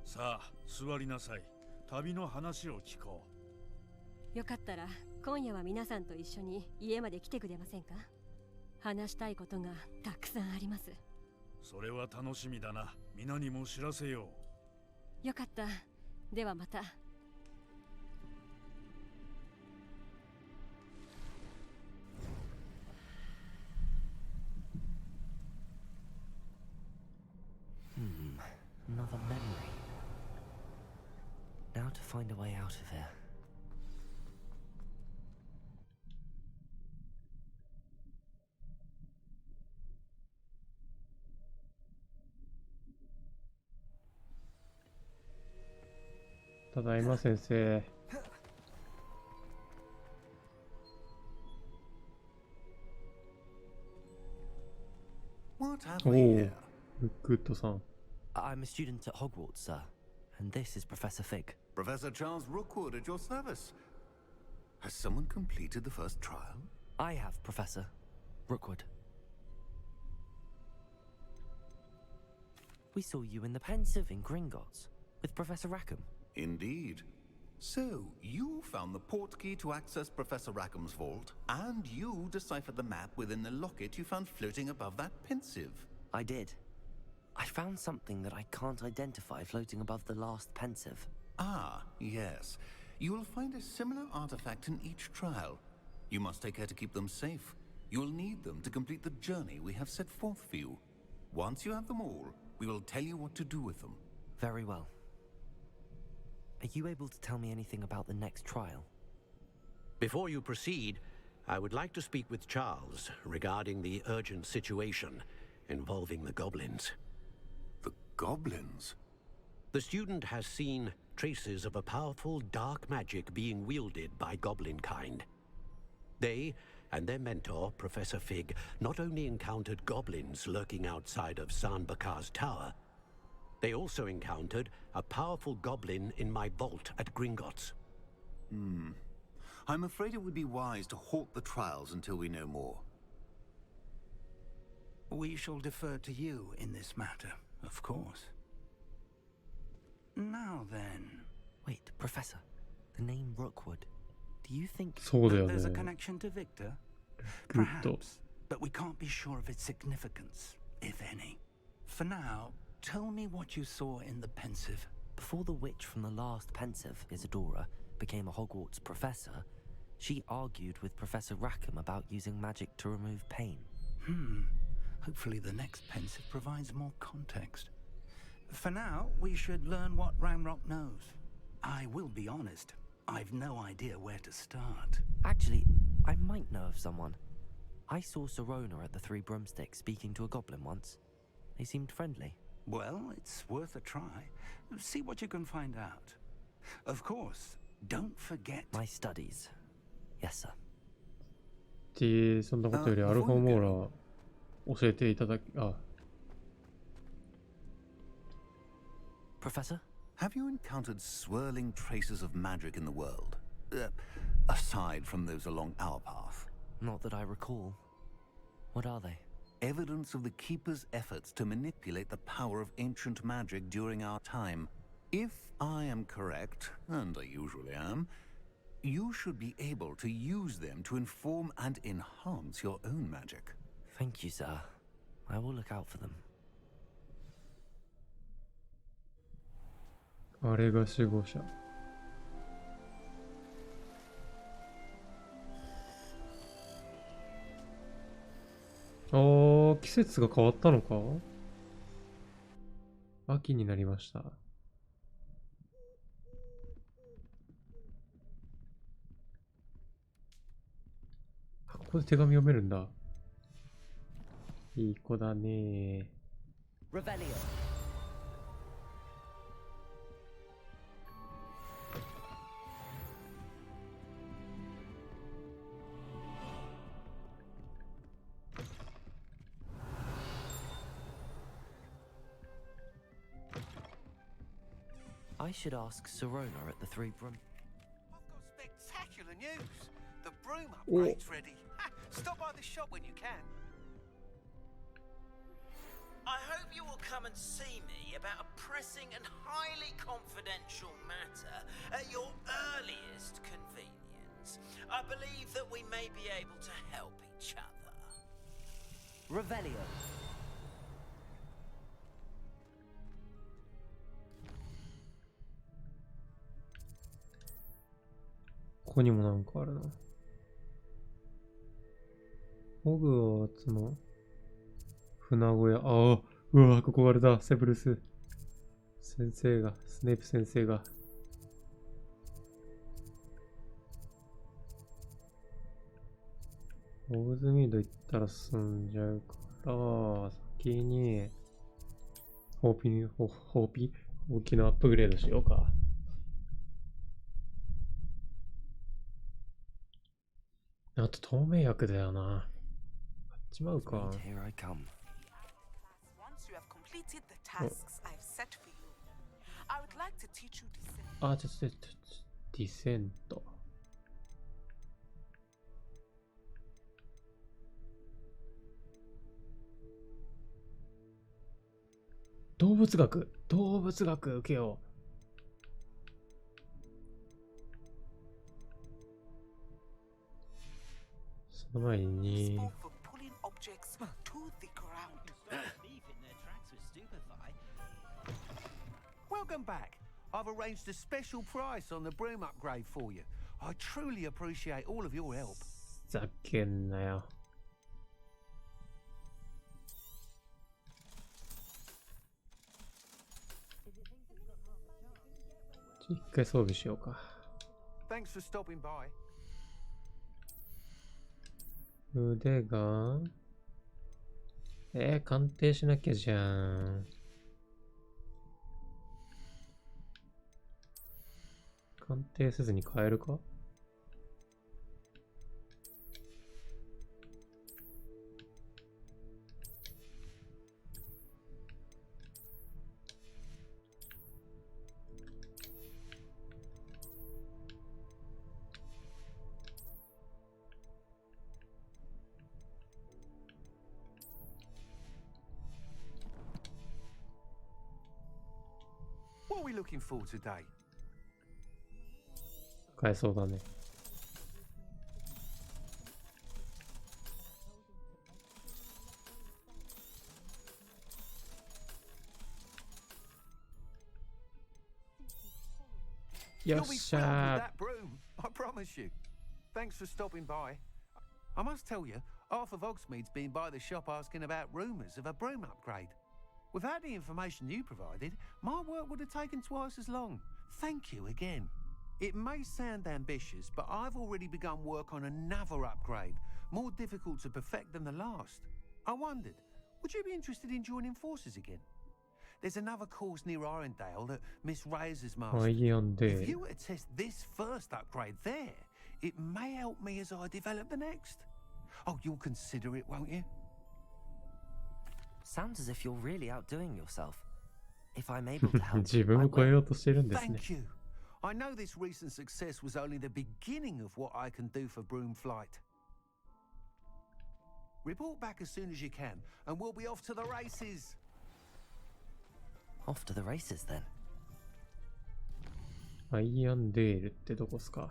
I: さあ座りなさい。旅の話を聞こ
E: う。よかったら今夜は皆さんと一緒に家まで来てくれませんか？話したいことがたくさんあります。
I: それは楽しみだな。皆にも知らせよ
K: よかった。ではまた。
B: Another memory. Now to find a way out of here.
A: Taだいま先生。
C: What have
A: お
C: we
A: お、
C: here?
A: ルックウッドさん。
B: I'm a student at Hogwarts, sir, and this is Professor Fig.
C: Professor Charles Rookwood at your service. Has someone completed the first trial?
B: I have, Professor Rookwood. We saw you in the Pensive in Gringotts with Professor Rackham.
C: Indeed. So, you found the portkey to access Professor Rackham's vault, and you deciphered the map within the locket you found floating above that Pensive.
B: I did. I found something that I can't identify floating above the last Pensive.
C: Ah, yes. You will find a similar artifact in each trial. You must take care to keep them safe. You will need them to complete the journey we have set forth for you. Once you have them all, we will tell you what to do with them.
B: Very well. Are you able to tell me anything about the next trial?
D: Before you proceed, I would like to speak with Charles regarding the urgent situation involving the goblins.
C: The goblins?
D: The student has seen traces of a powerful dark magic being wielded by goblin kind. They and their mentor, Professor Fig, not only encountered goblins lurking outside of San Bakar's tower, they also encountered a powerful goblin in my vault at Gringotts.
C: I'm afraid it would be wise to halt the trials until we know more.
L: We shall defer to you in this matter, of course. Now then...
B: Wait, Professor. The name Rookwood. Do you think...
A: そうだよ
L: there's a
A: ね。
L: connection to Victor?
A: グッド。
L: Perhaps, but we can't be sure of its significance, if any. For now, tell me what you saw in the Pensive.
B: Before the witch from the last Pensive, Isadora, became a Hogwarts professor, she argued with Professor Rackham about using magic to remove pain.
L: Hopefully the next Pensive provides more context. For now, we should learn what Ramrock knows. I will be honest, I've no idea where to start.
B: Actually, I might know of someone. I saw Sirona at the Three Broomsticks speaking to a goblin once. They seemed friendly.
L: Well, it's worth a try. See what you can find out. Of course, don't forget...
B: My studies. Yes, sir.
A: そんなことよりアルファモーラ教えていただき、あ。
B: Professor?
C: Have you encountered swirling traces of magic in the world? Aside from those along our path?
B: Not that I recall. What are they?
C: Evidence of the Keeper's efforts to manipulate the power of ancient magic during our time. If I am correct, and I usually am, you should be able to use them to inform and enhance your own magic.
B: Thank you, sir. I will look out for them.
A: あれが守護者。季節が変わったのか？秋になりました。ここで手紙読めるんだ。いい子だね。
B: Revelio. I should ask Sirona at the Three Broom.
M: I've got spectacular news. The broom upgrade's ready. Stop by the shop when you can.
N: I hope you will come and see me about a pressing and highly confidential matter at your earliest convenience. I believe that we may be able to help each other.
B: Revelio.
A: こにもなんかあるな。ホグワーツの船小屋。ああ、うわ、ここあれだ。セブルス先生が、スネープ先生が。ホグズミード行ったら進んじゃうから、先に、ほうきのアップグレードしようか。あと透明薬だよな。買っちまうか。あ、ちょっと、ディセント。動物学受けよう。その前に
M: Welcome back. I've arranged a special price on the broom upgrade for you. I truly appreciate all of your help.
A: ざけんなよ。一回装備しようか。
M: Thanks for stopping by.
A: 腕が鑑定しなきゃじゃん。鑑定せずに買えるか？What
M: are we looking for today?
A: 買えそうだね。よっしゃー。
M: I promise you. Thanks for stopping by. I must tell you, Arthur Vogsmead's been by the shop asking about rumours of a broom upgrade. Without the information you provided, my work would have taken twice as long. Thank you again. It may sound ambitious, but I've already begun work on another upgrade, more difficult to perfect than the last. I wondered, would you be interested in joining forces again? There's another course near Arendelle that Miss Reyes has mastered. If you were to test this first upgrade there, it may help me as I develop the next. Oh, you'll consider it, won't you?
B: Sounds as if you're really outdoing yourself. If I'm able to help,
A: 自分を超えようとしてるんですね。
M: Thank you. I know this recent success was only the beginning of what I can do for broom flight. Report back as soon as you can, and we'll be off to the races.
B: Off to the races then.
A: アイアンデールってどこっすか？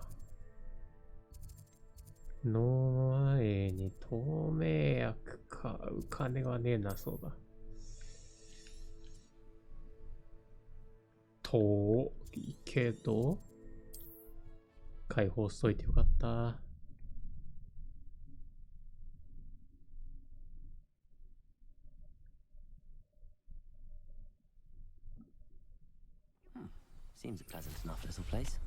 A: の前に透明薬買う金がねえな、そうだ。遠いけど、解放しといてよかった。
B: Seems a pleasant enough little place.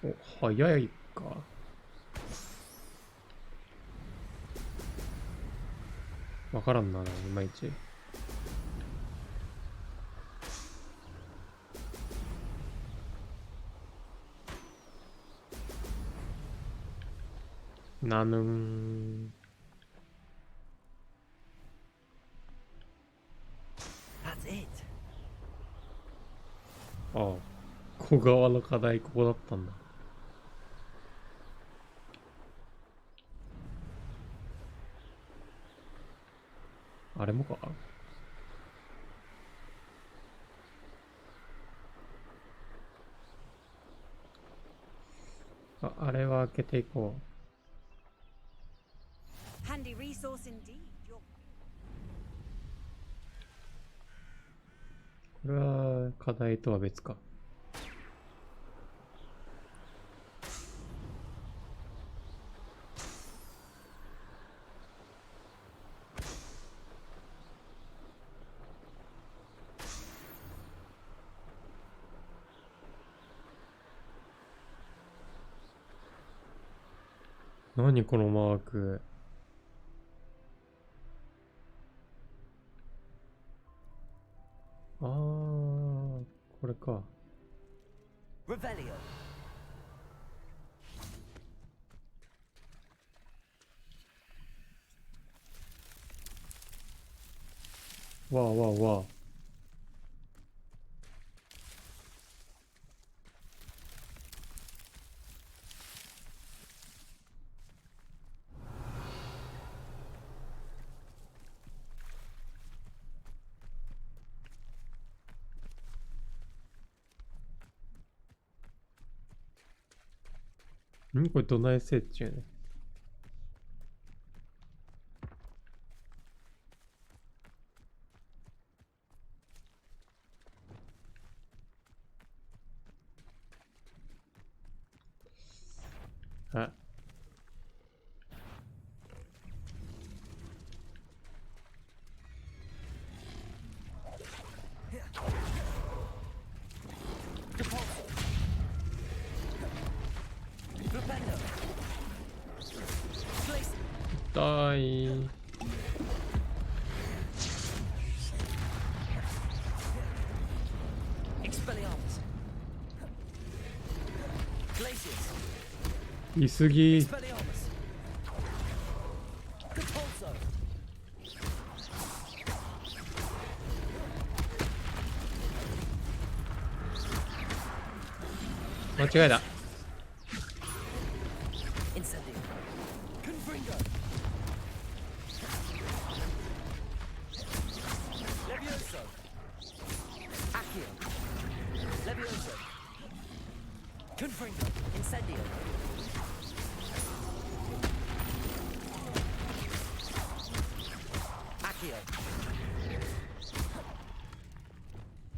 A: お、早いか。わからんな、いまいち。なぬん。
B: That's it.
A: ああ、小川の課題ここだったんだ。あれもか？あれは開けていこう。
H: source indeed. You're
A: これは課題とは別か。何このマーク。あー、これか。
B: Revelio.
A: わあわあわあ。これどないせいっちゅうね。あ。痛い。いすぎ。間違いだ。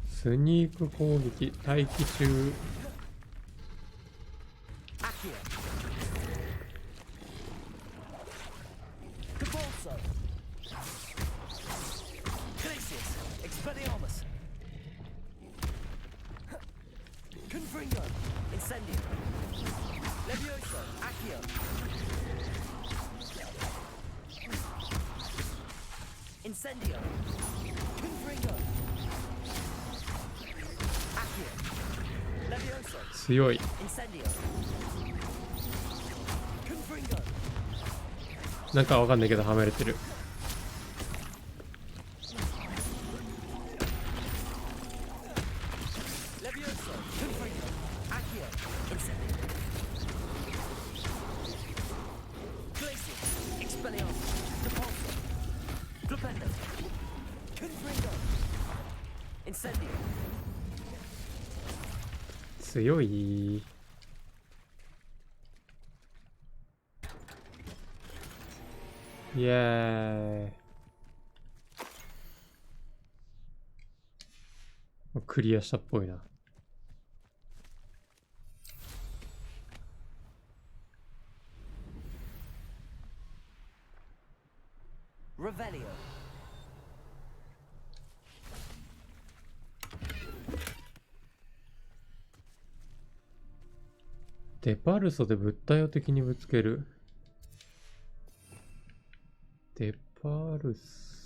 A: スニーク攻撃待機中。強い。なんかわかんないけどはめれてる。強い。イエーイ。クリアしたっぽいな。
B: Revelio.
A: デパルソで物体を敵にぶつける。デパルス。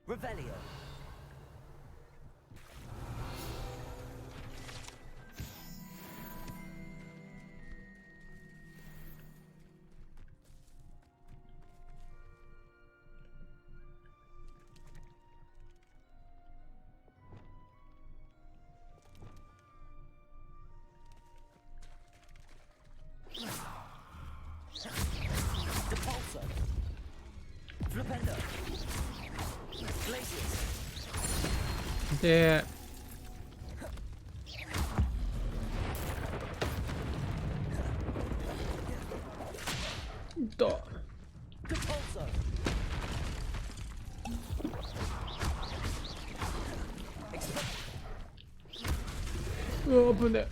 B: Revelio. Depulso. Flipendo.
A: でとうわ、危ね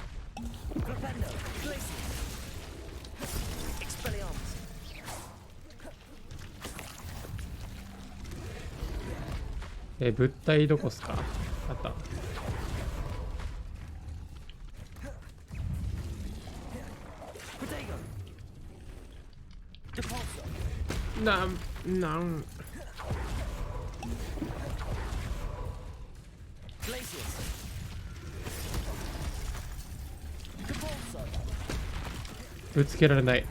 A: え。物体どこっすか。あった。なんぶつけられない。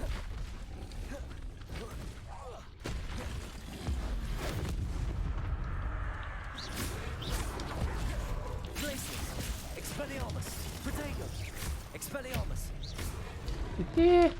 A: 痛え。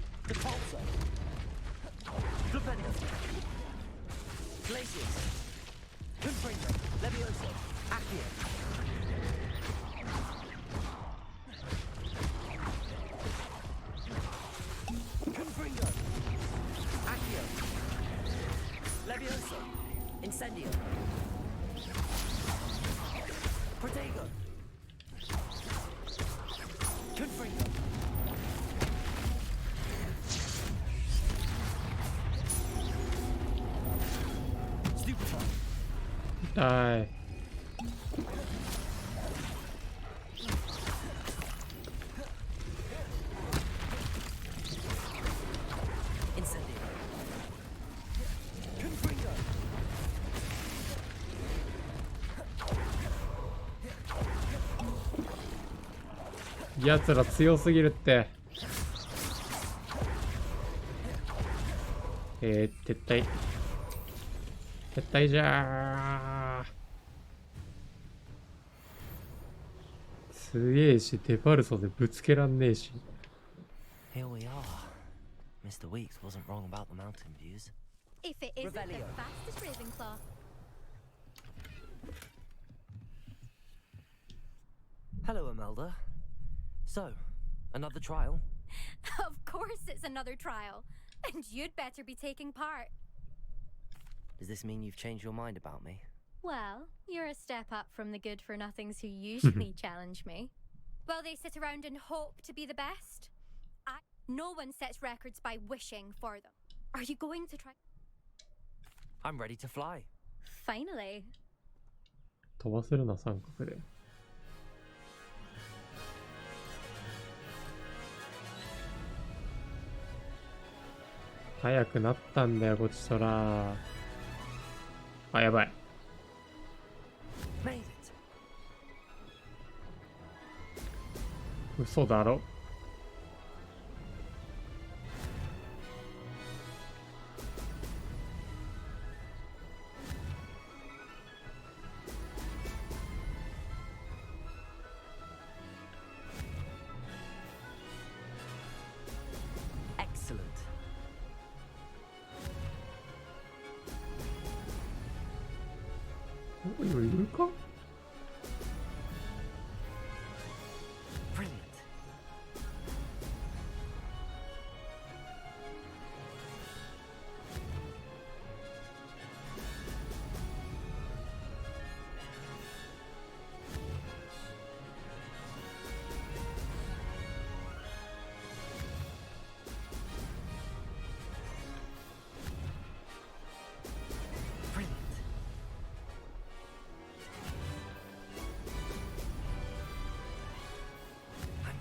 A: はい。奴ら強すぎるって。撤退。撤退じゃー。強えし、デパルソでぶつけらんねえし。
B: Here we are. Mr. Weeks wasn't wrong about the mountain views.
E: If it isn't the fastest Ravenclaw.
B: Hello, Imelda. So, another trial?
E: Of course it's another trial. And you'd better be taking part.
B: Does this mean you've changed your mind about me?
E: Well, you're a step up from the good-for-nothings who usually challenge me. Well, they sit around and hope to be the best. No one sets records by wishing for them. Are you going to try?
B: I'm ready to fly.
E: Finally.
A: 飛ばせるな、三角で。早くなったんだよ、こっちとら。あ、やばい。嘘だろ。いるか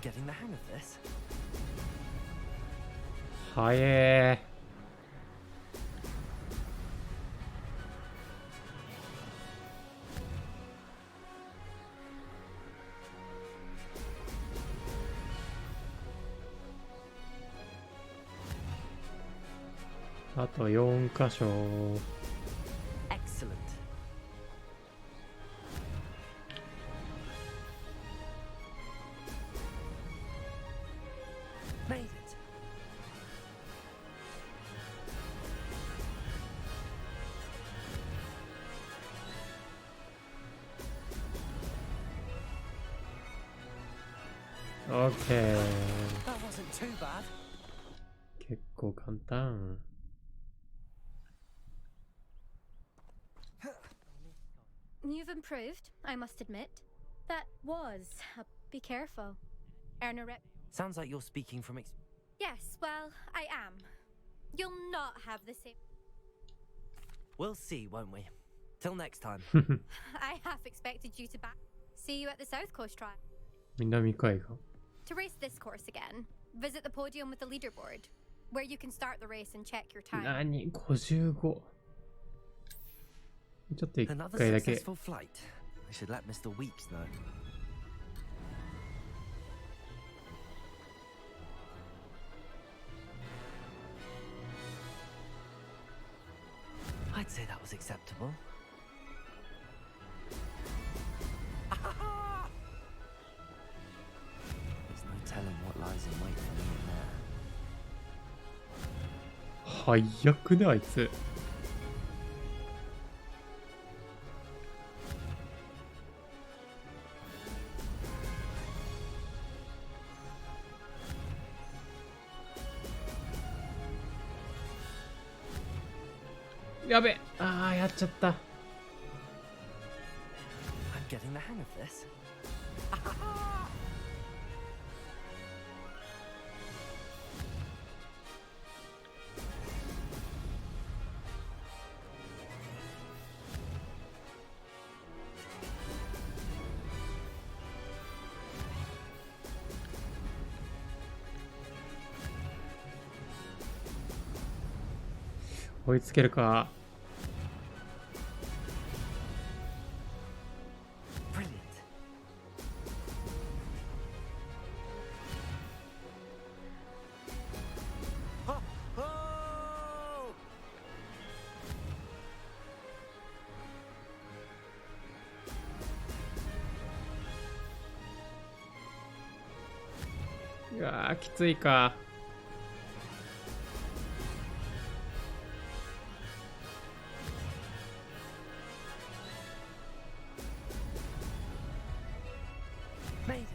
A: ？Getting
B: the hang of this.
A: はえー。あと4箇所。
B: Excellent. Made it.
A: OK。That
B: wasn't too bad.
A: 結構簡単。
E: You've improved, I must admit. That was. Be careful. Earn a rep.
B: Sounds like you're speaking from
E: Yes, well, I am. You'll not have the same.
B: We'll see, won't we? Till next time.
E: I half expected you to back. See you at the South Coast trial.
A: 南海岸。
E: To race this course again, visit the podium with the leaderboard, where you can start the race and check your time.
A: 何 ?55。ちょっと一
B: Another
A: 回だけ。
B: successful flight. I should let Mr. Weeks know. I'd say that was acceptable. There's no telling what lies in wait for me in there.
A: 早くねあいつ。やべ、ああやっちゃった。
B: I'm getting the hang of this.
A: 追いつけるか。うわーきついか。
B: Made it.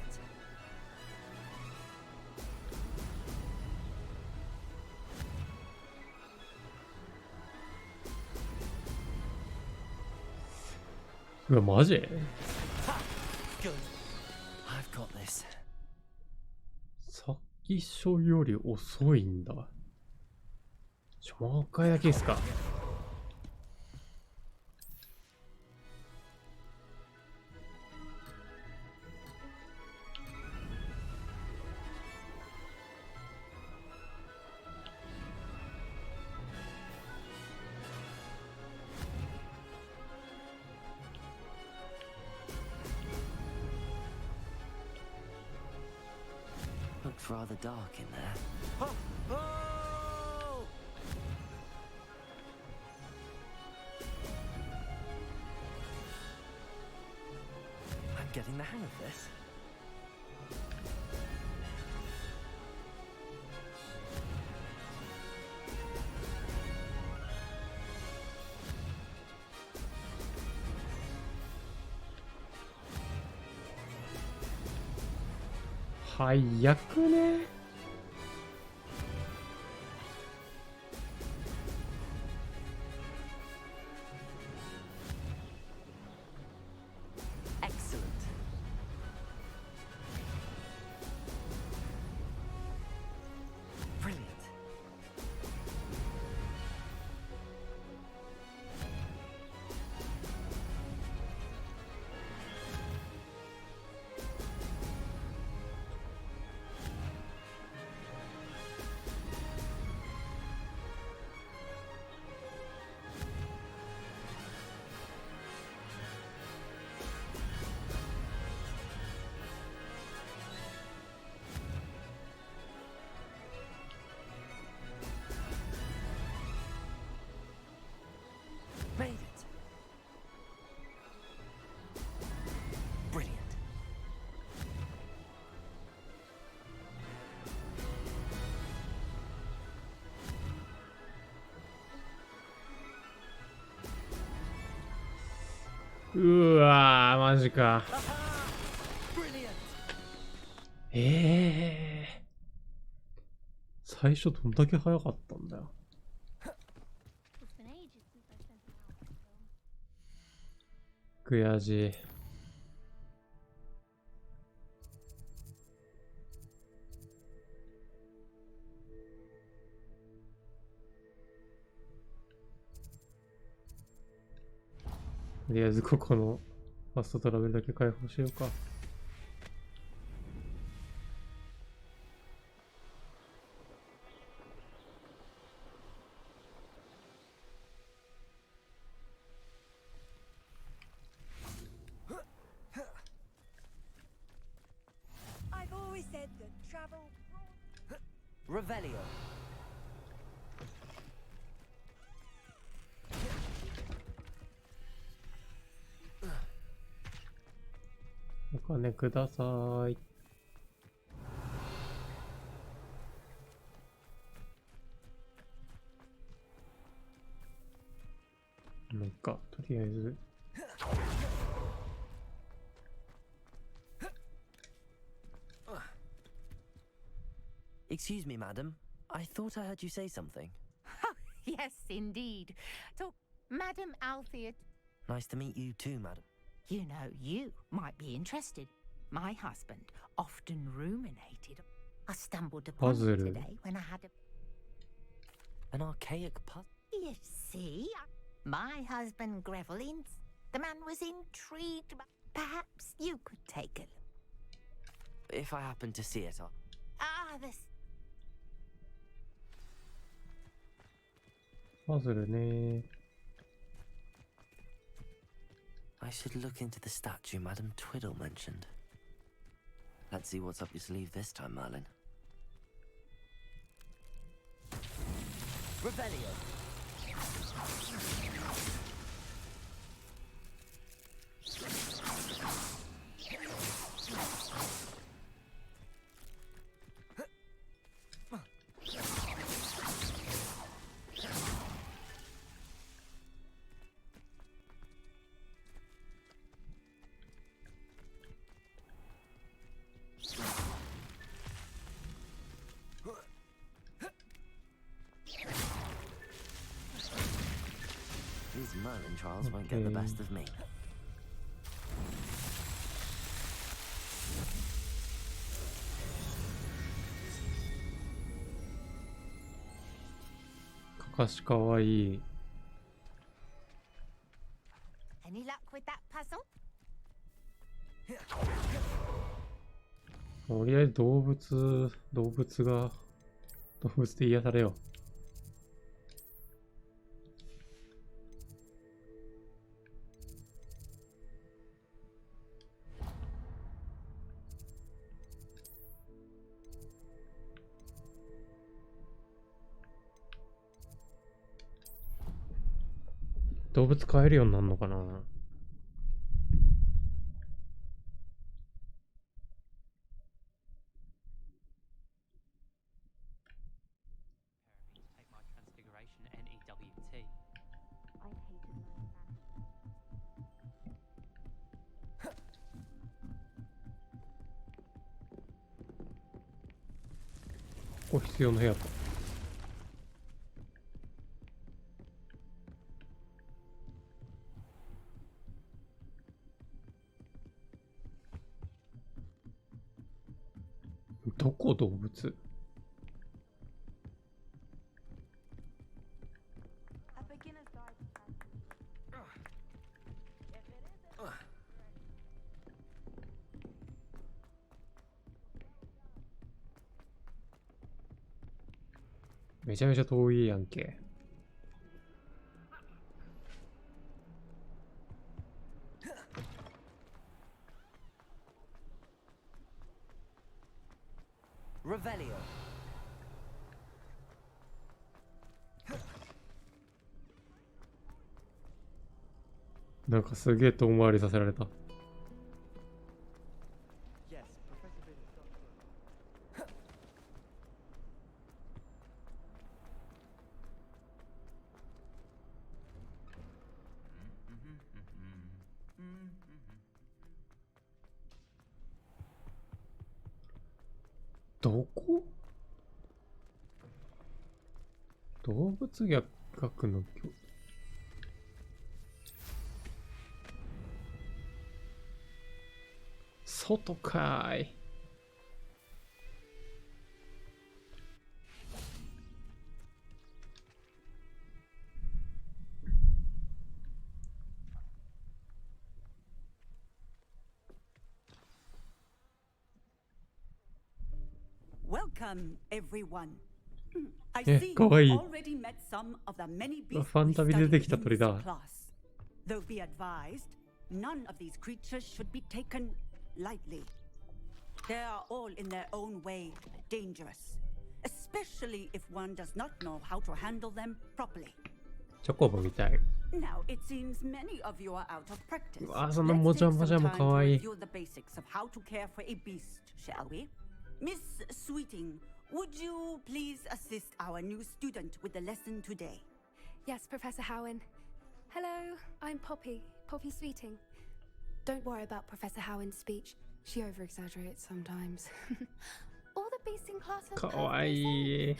A: うわマジ？
B: Good. I've got this.
A: さっき書より遅いんだ。もう一回だけですか。
B: Looks rather dark in there. I'm getting the hang of this.
A: 早くね。
B: Excellent. Brilliant. Made it. Brilliant.
A: うわーマジか。最初どんだけ早かったんだよ。悔しい。とりあえずここのファストトラベルだけ解放しようか。
H: I've always said that travel.
B: Revelio.
A: お金ください。なんか、とりあえず。
B: Excuse me, madam. I thought I heard you say something.
F: Yes, indeed. So, Madam Althea.
B: Nice to meet you too, madam.
F: You know, you might be interested. My husband often ruminated. I stumbled upon it today when I had
B: an archaic puzzle.
F: You see, my husband Grevelins. The man was intrigued. Perhaps you could take a look.
B: If I happen to see it, I'll...
F: this.
A: パズルね。
B: I should look into the statue Madam Twiddle mentioned. Let's see what's up your sleeve this time, Merlin. Revelio. These Merlin trials won't get the best of me.
A: Kakashi kawaii.
F: Any luck with that puzzle?
A: とりあえず動物で癒されよう。動物飼えるようになるのかな。ここ必要な部屋か。どこ動物？めちゃめちゃ遠いやんけ。
B: Revelio.
A: なんかすげえ遠回りさせられた。どこ？動物学の教外かーい。
O: Welcome, everyone. I
A: え、
O: see
A: かわいい。
O: you've already met some of the many
A: フ
O: beasts
A: ァン
O: we
A: タビ出て
O: study
A: きた
O: in
A: 鳥
O: this
A: だ。
O: class. Though be advised, none of these creatures should be taken lightly. They are all in their own way dangerous, especially if one does not know how to handle them properly.
A: チョコボみたい。
O: Now, it seems many of you are out of practice.
A: うわ、その
O: Let's
A: もじゃ
O: take
A: もじ
O: some
A: ゃも
O: time
A: かわ
O: to
A: いい。
O: review the basics of how to care for a beast, shall we? Miss Sweeting, would you please assist our new student with the lesson today?
P: Yes, Professor Howen. Hello, I'm Poppy Sweeting. Don't worry about Professor Howen's speech. She over-exaggerates sometimes. All the beasts in class are
A: かわいい。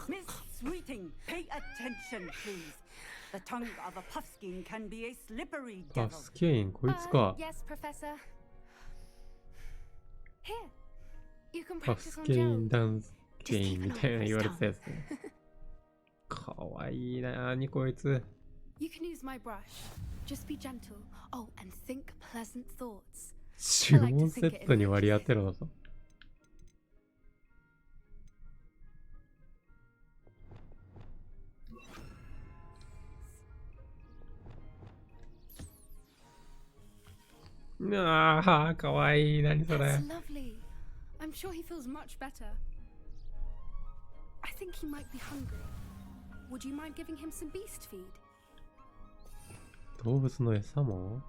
O: Miss Sweeting, pay attention, please. The tongue of a puffskein can be a slippery
A: パ
O: devil.
A: スケイン、こいつか。
P: Yes, Professor. Here, you can
A: パ
P: practice
A: ス
P: on
A: ケイン
P: Gerald.
A: ダンスケインみたいな言われてたやつね。かわいいな、にこいつ。
P: You can use my brush. Just be gentle. Oh, and think pleasant thoughts.
A: 呪文セットに割り当てろだと。ああ、かわいい。何それ。
P: That's lovely. I'm sure he feels much better. I think he might be hungry. Would you mind giving him some beast feed?
A: 動物の餌も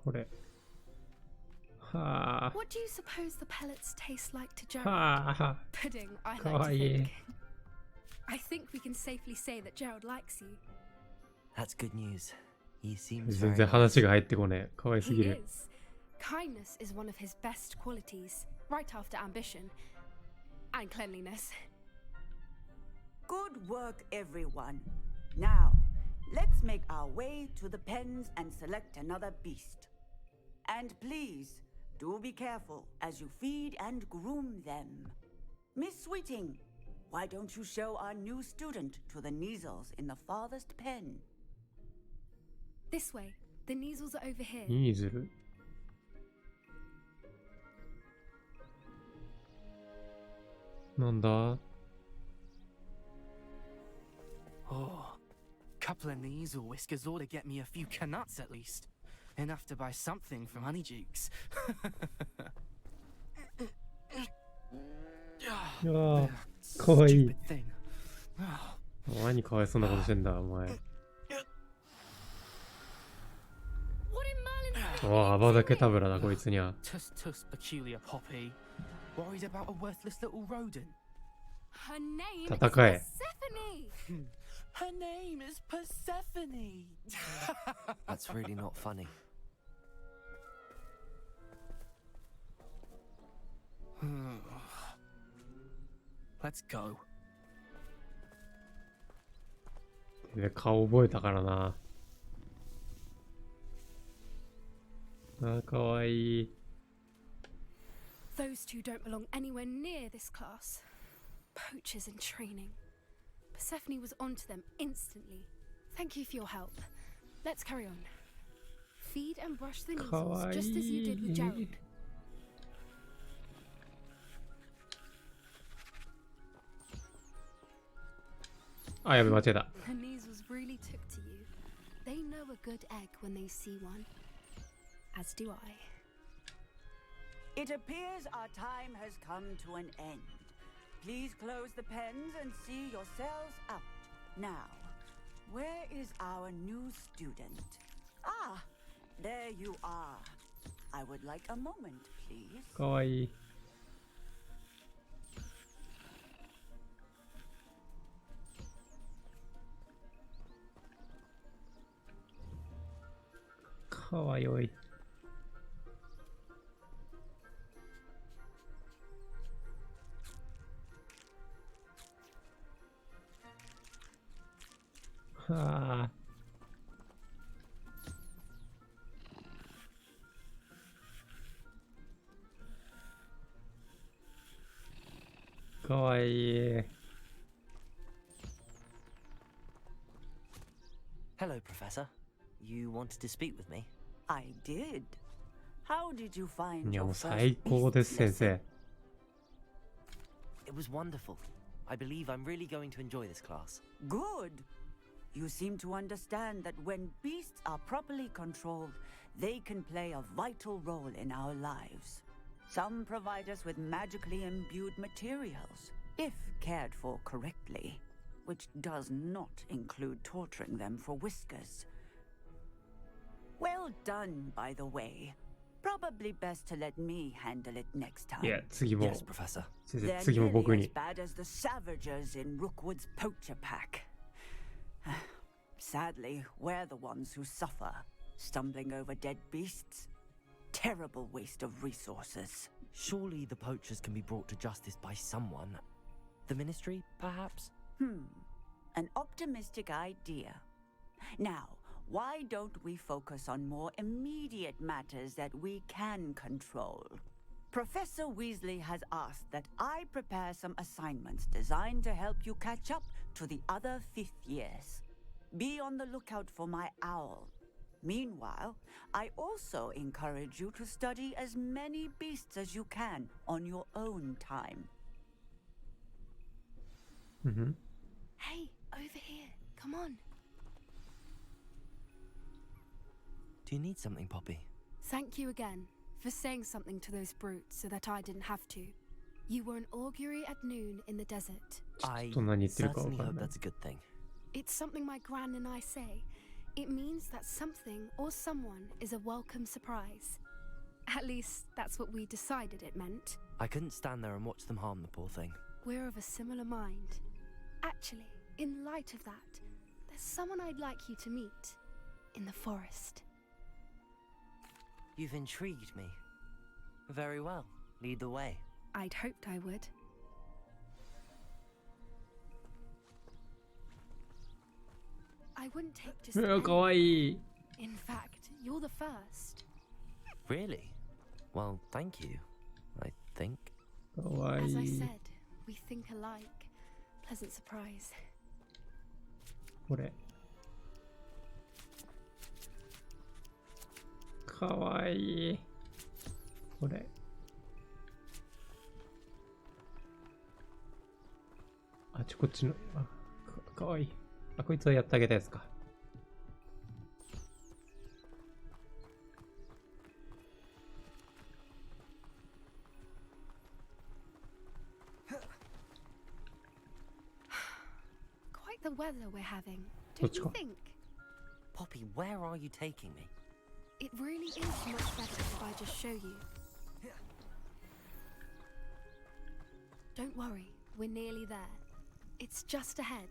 A: これ。はあ。
P: What do you suppose the pellets taste like to Gerald?
A: はあ。
P: Pudding, I
A: か
P: like
A: わ
P: to
A: いい。
P: think. I think we can safely say that Gerald likes you.
B: That's good news. He seems
A: 全
B: very
A: 然
B: nice.
A: 話が入ってこねえ。かわいす
P: He
A: ぎる。
P: is. Kindness is one of his best qualities, right after ambition and cleanliness.
O: Good work, everyone. Now, let's make our way to the pens and select another beast. And please, do be careful as you feed and groom them. Miss Sweeting, why don't you show our new student to the Neasels in the farthest pen?
P: This way. The Neasels are over here.
A: ニーズルなんだ
Q: Oh, couple of knees or whiskers ought to get me a few canuts at least. Enough to buy something from Honeydukes.
A: いやー、かわいい。
Q: Stupid thing.
A: 何かわいそうなことしてんだ、お前。おお、アバダケタブラだ、こいつには。
Q: Tus tus peculiar Poppy. Worried about a worthless little rodent.
P: Her name
A: 戦え。
P: is Persephone.
Q: Her name is Persephone.
B: That's really not funny.
Q: Let's go.
A: で顔覚えたからな。あー、かわいい。
P: Those two don't belong anywhere near this class. Poachers in training. Persephone was onto them instantly. Thank you for your help. Let's carry on. Feed and brush the Neasels just as you did with Gerald.
A: あ、やべ、間違えた。
P: The Neasels really took to you. They know a good egg when they see one. As do I.
O: It appears our time has come to an end. Please close the pens and see yourselves out. Now, where is our new student? Ah, there you are. I would like a moment, please.
A: かわいい。かわよい。はあ。かわいい。
B: Hello, Professor. You wanted to speak with me?
O: I did. How did you find
A: いや、も
O: your
A: う
O: first
A: 最高です先
O: beast
A: 生。
B: It was wonderful. I believe I'm really going to enjoy this class.
O: Good. You seem to understand that when beasts are properly controlled, they can play a vital role in our lives. Some provide us with magically imbued materials, if cared for correctly, which does not include torturing them for whiskers. Well done, by the way. Probably best to let me handle it next time.
A: いや、次も。
B: Yes, Professor.
A: 先生、
O: They're
A: 次も
O: nearly
A: 僕
O: as
A: に。
O: bad as the Savagers in Rookwood's poacher pack. Sadly, we're the ones who suffer, stumbling over dead beasts. Terrible waste of resources.
B: Surely the poachers can be brought to justice by someone. The Ministry, perhaps?
O: An optimistic idea. Now, why don't we focus on more immediate matters that we can control? Professor Weasley has asked that I prepare some assignments designed to help you catch up to the other 5th years. Be on the lookout for my owl. Meanwhile, I also encourage you to study as many beasts as you can on your own time.
P: Hey, over here. Come on.
B: Do you need something, Poppy?
P: Thank you again for saying something to those brutes so that I didn't have to. You were an augury at noon in the desert.
B: I
A: ちょっと何言ってるかわ
B: certainly
A: かん
B: hope
A: ない。
B: that's a good thing.
P: It's something my gran and I say. It means that something or someone is a welcome surprise. At least, that's what we decided it meant.
B: I couldn't stand there and watch them harm the poor thing.
P: We're of a similar mind. Actually, in light of that, there's someone I'd like you to meet. In the forest.
B: You've intrigued me. Very well. Lead the way.
P: I'd hoped I would. I wouldn't take just
A: うわ、かわいい。
P: In fact, you're the first.
B: Really? Well, thank you. I think.
A: かわい
P: As I
A: い。
P: said, we think alike. Pleasant surprise.
A: これ。かわいい。これ。こっちの。かわいい。こいつはやってあげたやつか。
P: Quite the weather we're having,
A: Let's
P: don't you
A: go.
P: think?
B: Poppy, where are you taking me?
P: It really is much better if I just show you. Don't worry, we're nearly there. It's just ahead.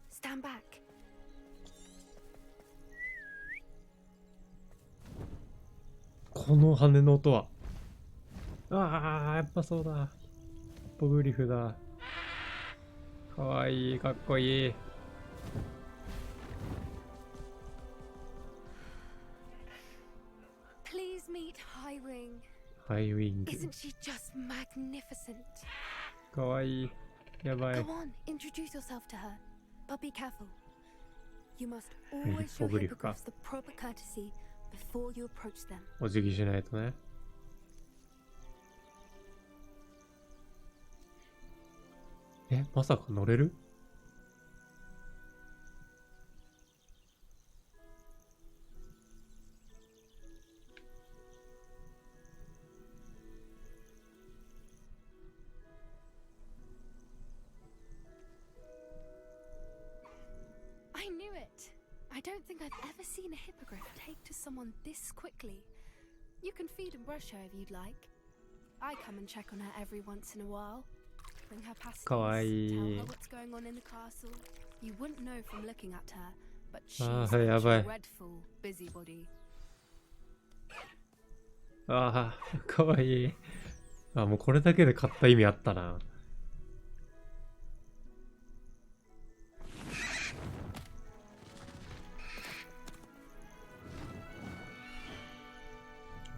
P: Stand back.
A: この羽の音は。ああ、やっぱそうだ。ポグリフだ。かわいい、かっこいい。
P: Please meet Highwing.
A: ハイウィング。
P: Isn't she just magnificent?
A: かわいい。やばい。
P: Go on, introduce yourself to her. But be careful. You must
A: はい、
P: always show
A: ポグリフか。
P: hippogriffs the proper courtesy before you approach them.
A: お辞儀しないとね。まさか乗れる？I
P: knew it. I don't think I've ever seen a hippogriff take to someone this quickly. You can feed and brush her if you'd like. I come and check on her every once in a while. Bring her pasties.
A: かわい
P: Tell
A: い
P: her what's going on in the castle. You wouldn't know from looking at her, but she's
A: あ
P: a
A: あ、やばい。
P: dreadful busybody.
A: ああ、かわいい。あ、もうこれだけで買った意味あったな。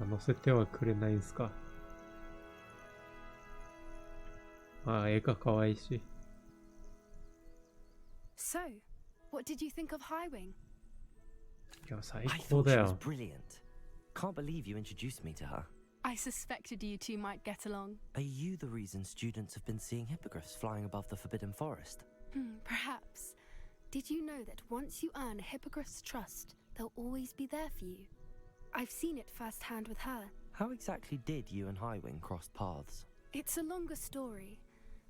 A: 乗せてはくれないんすか。ああ、絵がかわいいし。
P: So, what did you think of Highwing?
A: いや、最
B: I
A: 高
B: thought
A: だ
B: she was
A: よ。
B: brilliant. Can't believe you introduced me to her.
P: I suspected you two might get along.
B: Are you the reason students have been seeing hippogriffs flying above the Forbidden Forest?
P: Perhaps. Did you know that once you earn a hippogriff's trust, they'll always be there for you? I've seen it firsthand with her.
B: How exactly did you and Highwing cross paths?
P: It's a longer story,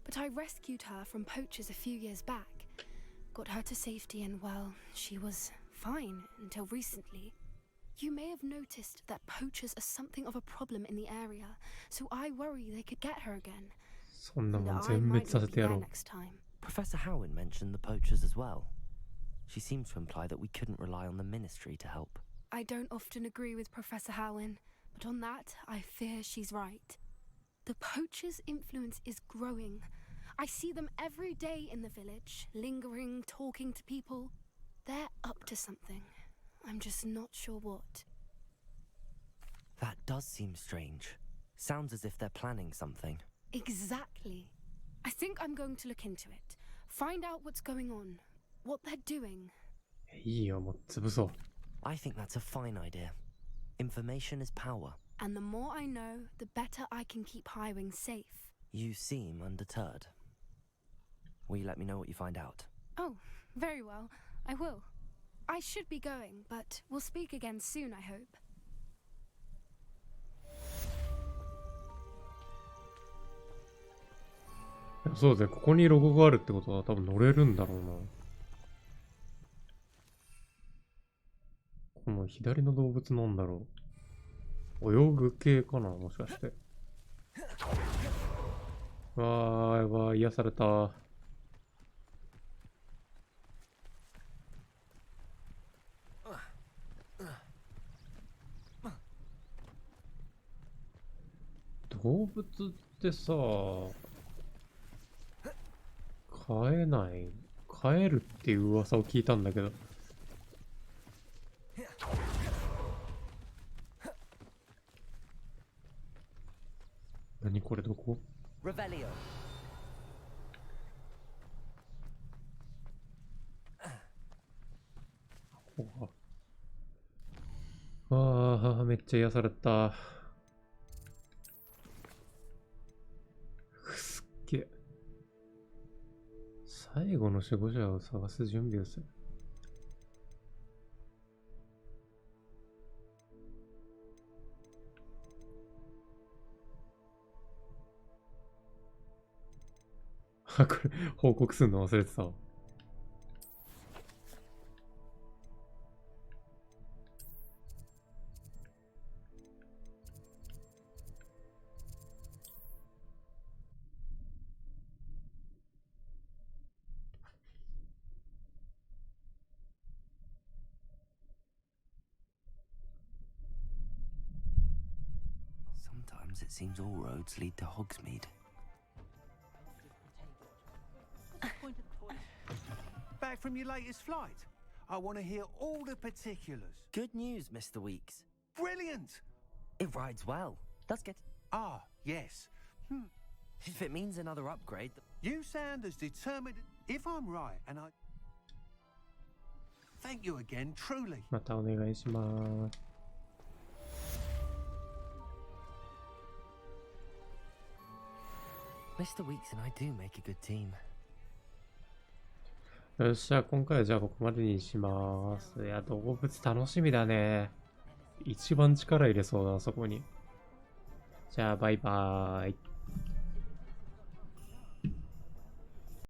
P: but I rescued her from poachers a few years back. Got her to safety and, well, she was fine until recently. You may have noticed that poachers are something of a problem in the area, so I worry they could get her again.
A: そんなもん
P: And I
A: 全滅
P: might
A: さ
P: not
A: せ
P: be
A: てや
P: there
A: ろう。
P: next time.
B: Professor Howin mentioned the poachers as well. She seemed to imply that we couldn't rely on the ministry to help.
P: I don't often agree with Professor Howin, but on that, I fear she's right. The poachers' influence is growing. I see them every day in the village, lingering, talking to people. They're up to something. I'm just not sure what.
B: That does seem strange. Sounds as if they're planning something.
P: Exactly. I think I'm going to look into it. Find out what's going on, what they're doing.
A: いいよ、もう潰そう。
B: I think that's a fine idea. Information is power.
P: And the more I know, the better I can keep Highwing safe.
B: You seem undeterred. Will you let me know what you find out?
P: Oh, very well. I will. I should be going, but we'll speak again soon, I hope.
A: そうだよ、ここにロゴがあるってことは多分乗れるんだろうな。この左の動物なんだろう。泳ぐ系かな、もしかして。わー、やばい、癒された。動物ってさ、飼えない、飼えるっていう噂を聞いたんだけど。何これ、どこ？
B: Revelio.
A: ああ、めっちゃ癒された。すっげえ。最後の守護者を探す準備をする。あ、これ、報告するの忘れてたわ。
B: Sometimes it seems all roads lead to Hogsmeade.
M: Back from your latest flight? I want to hear all the particulars.
B: Good news, Mr. Weeks.
M: Brilliant!
B: It rides well. That's good.
M: Ah, yes.
B: If it means another upgrade...
M: You sound as determined... If I'm right, and I... Thank you again, truly.
A: またお願いします。
B: Mr. Weeks and I do make a good team.
A: よっしゃ、今回はじゃあここまでにします。いや、動物楽しみだね。一番力入れそうだ、そこに。じゃあ、バイバーイ。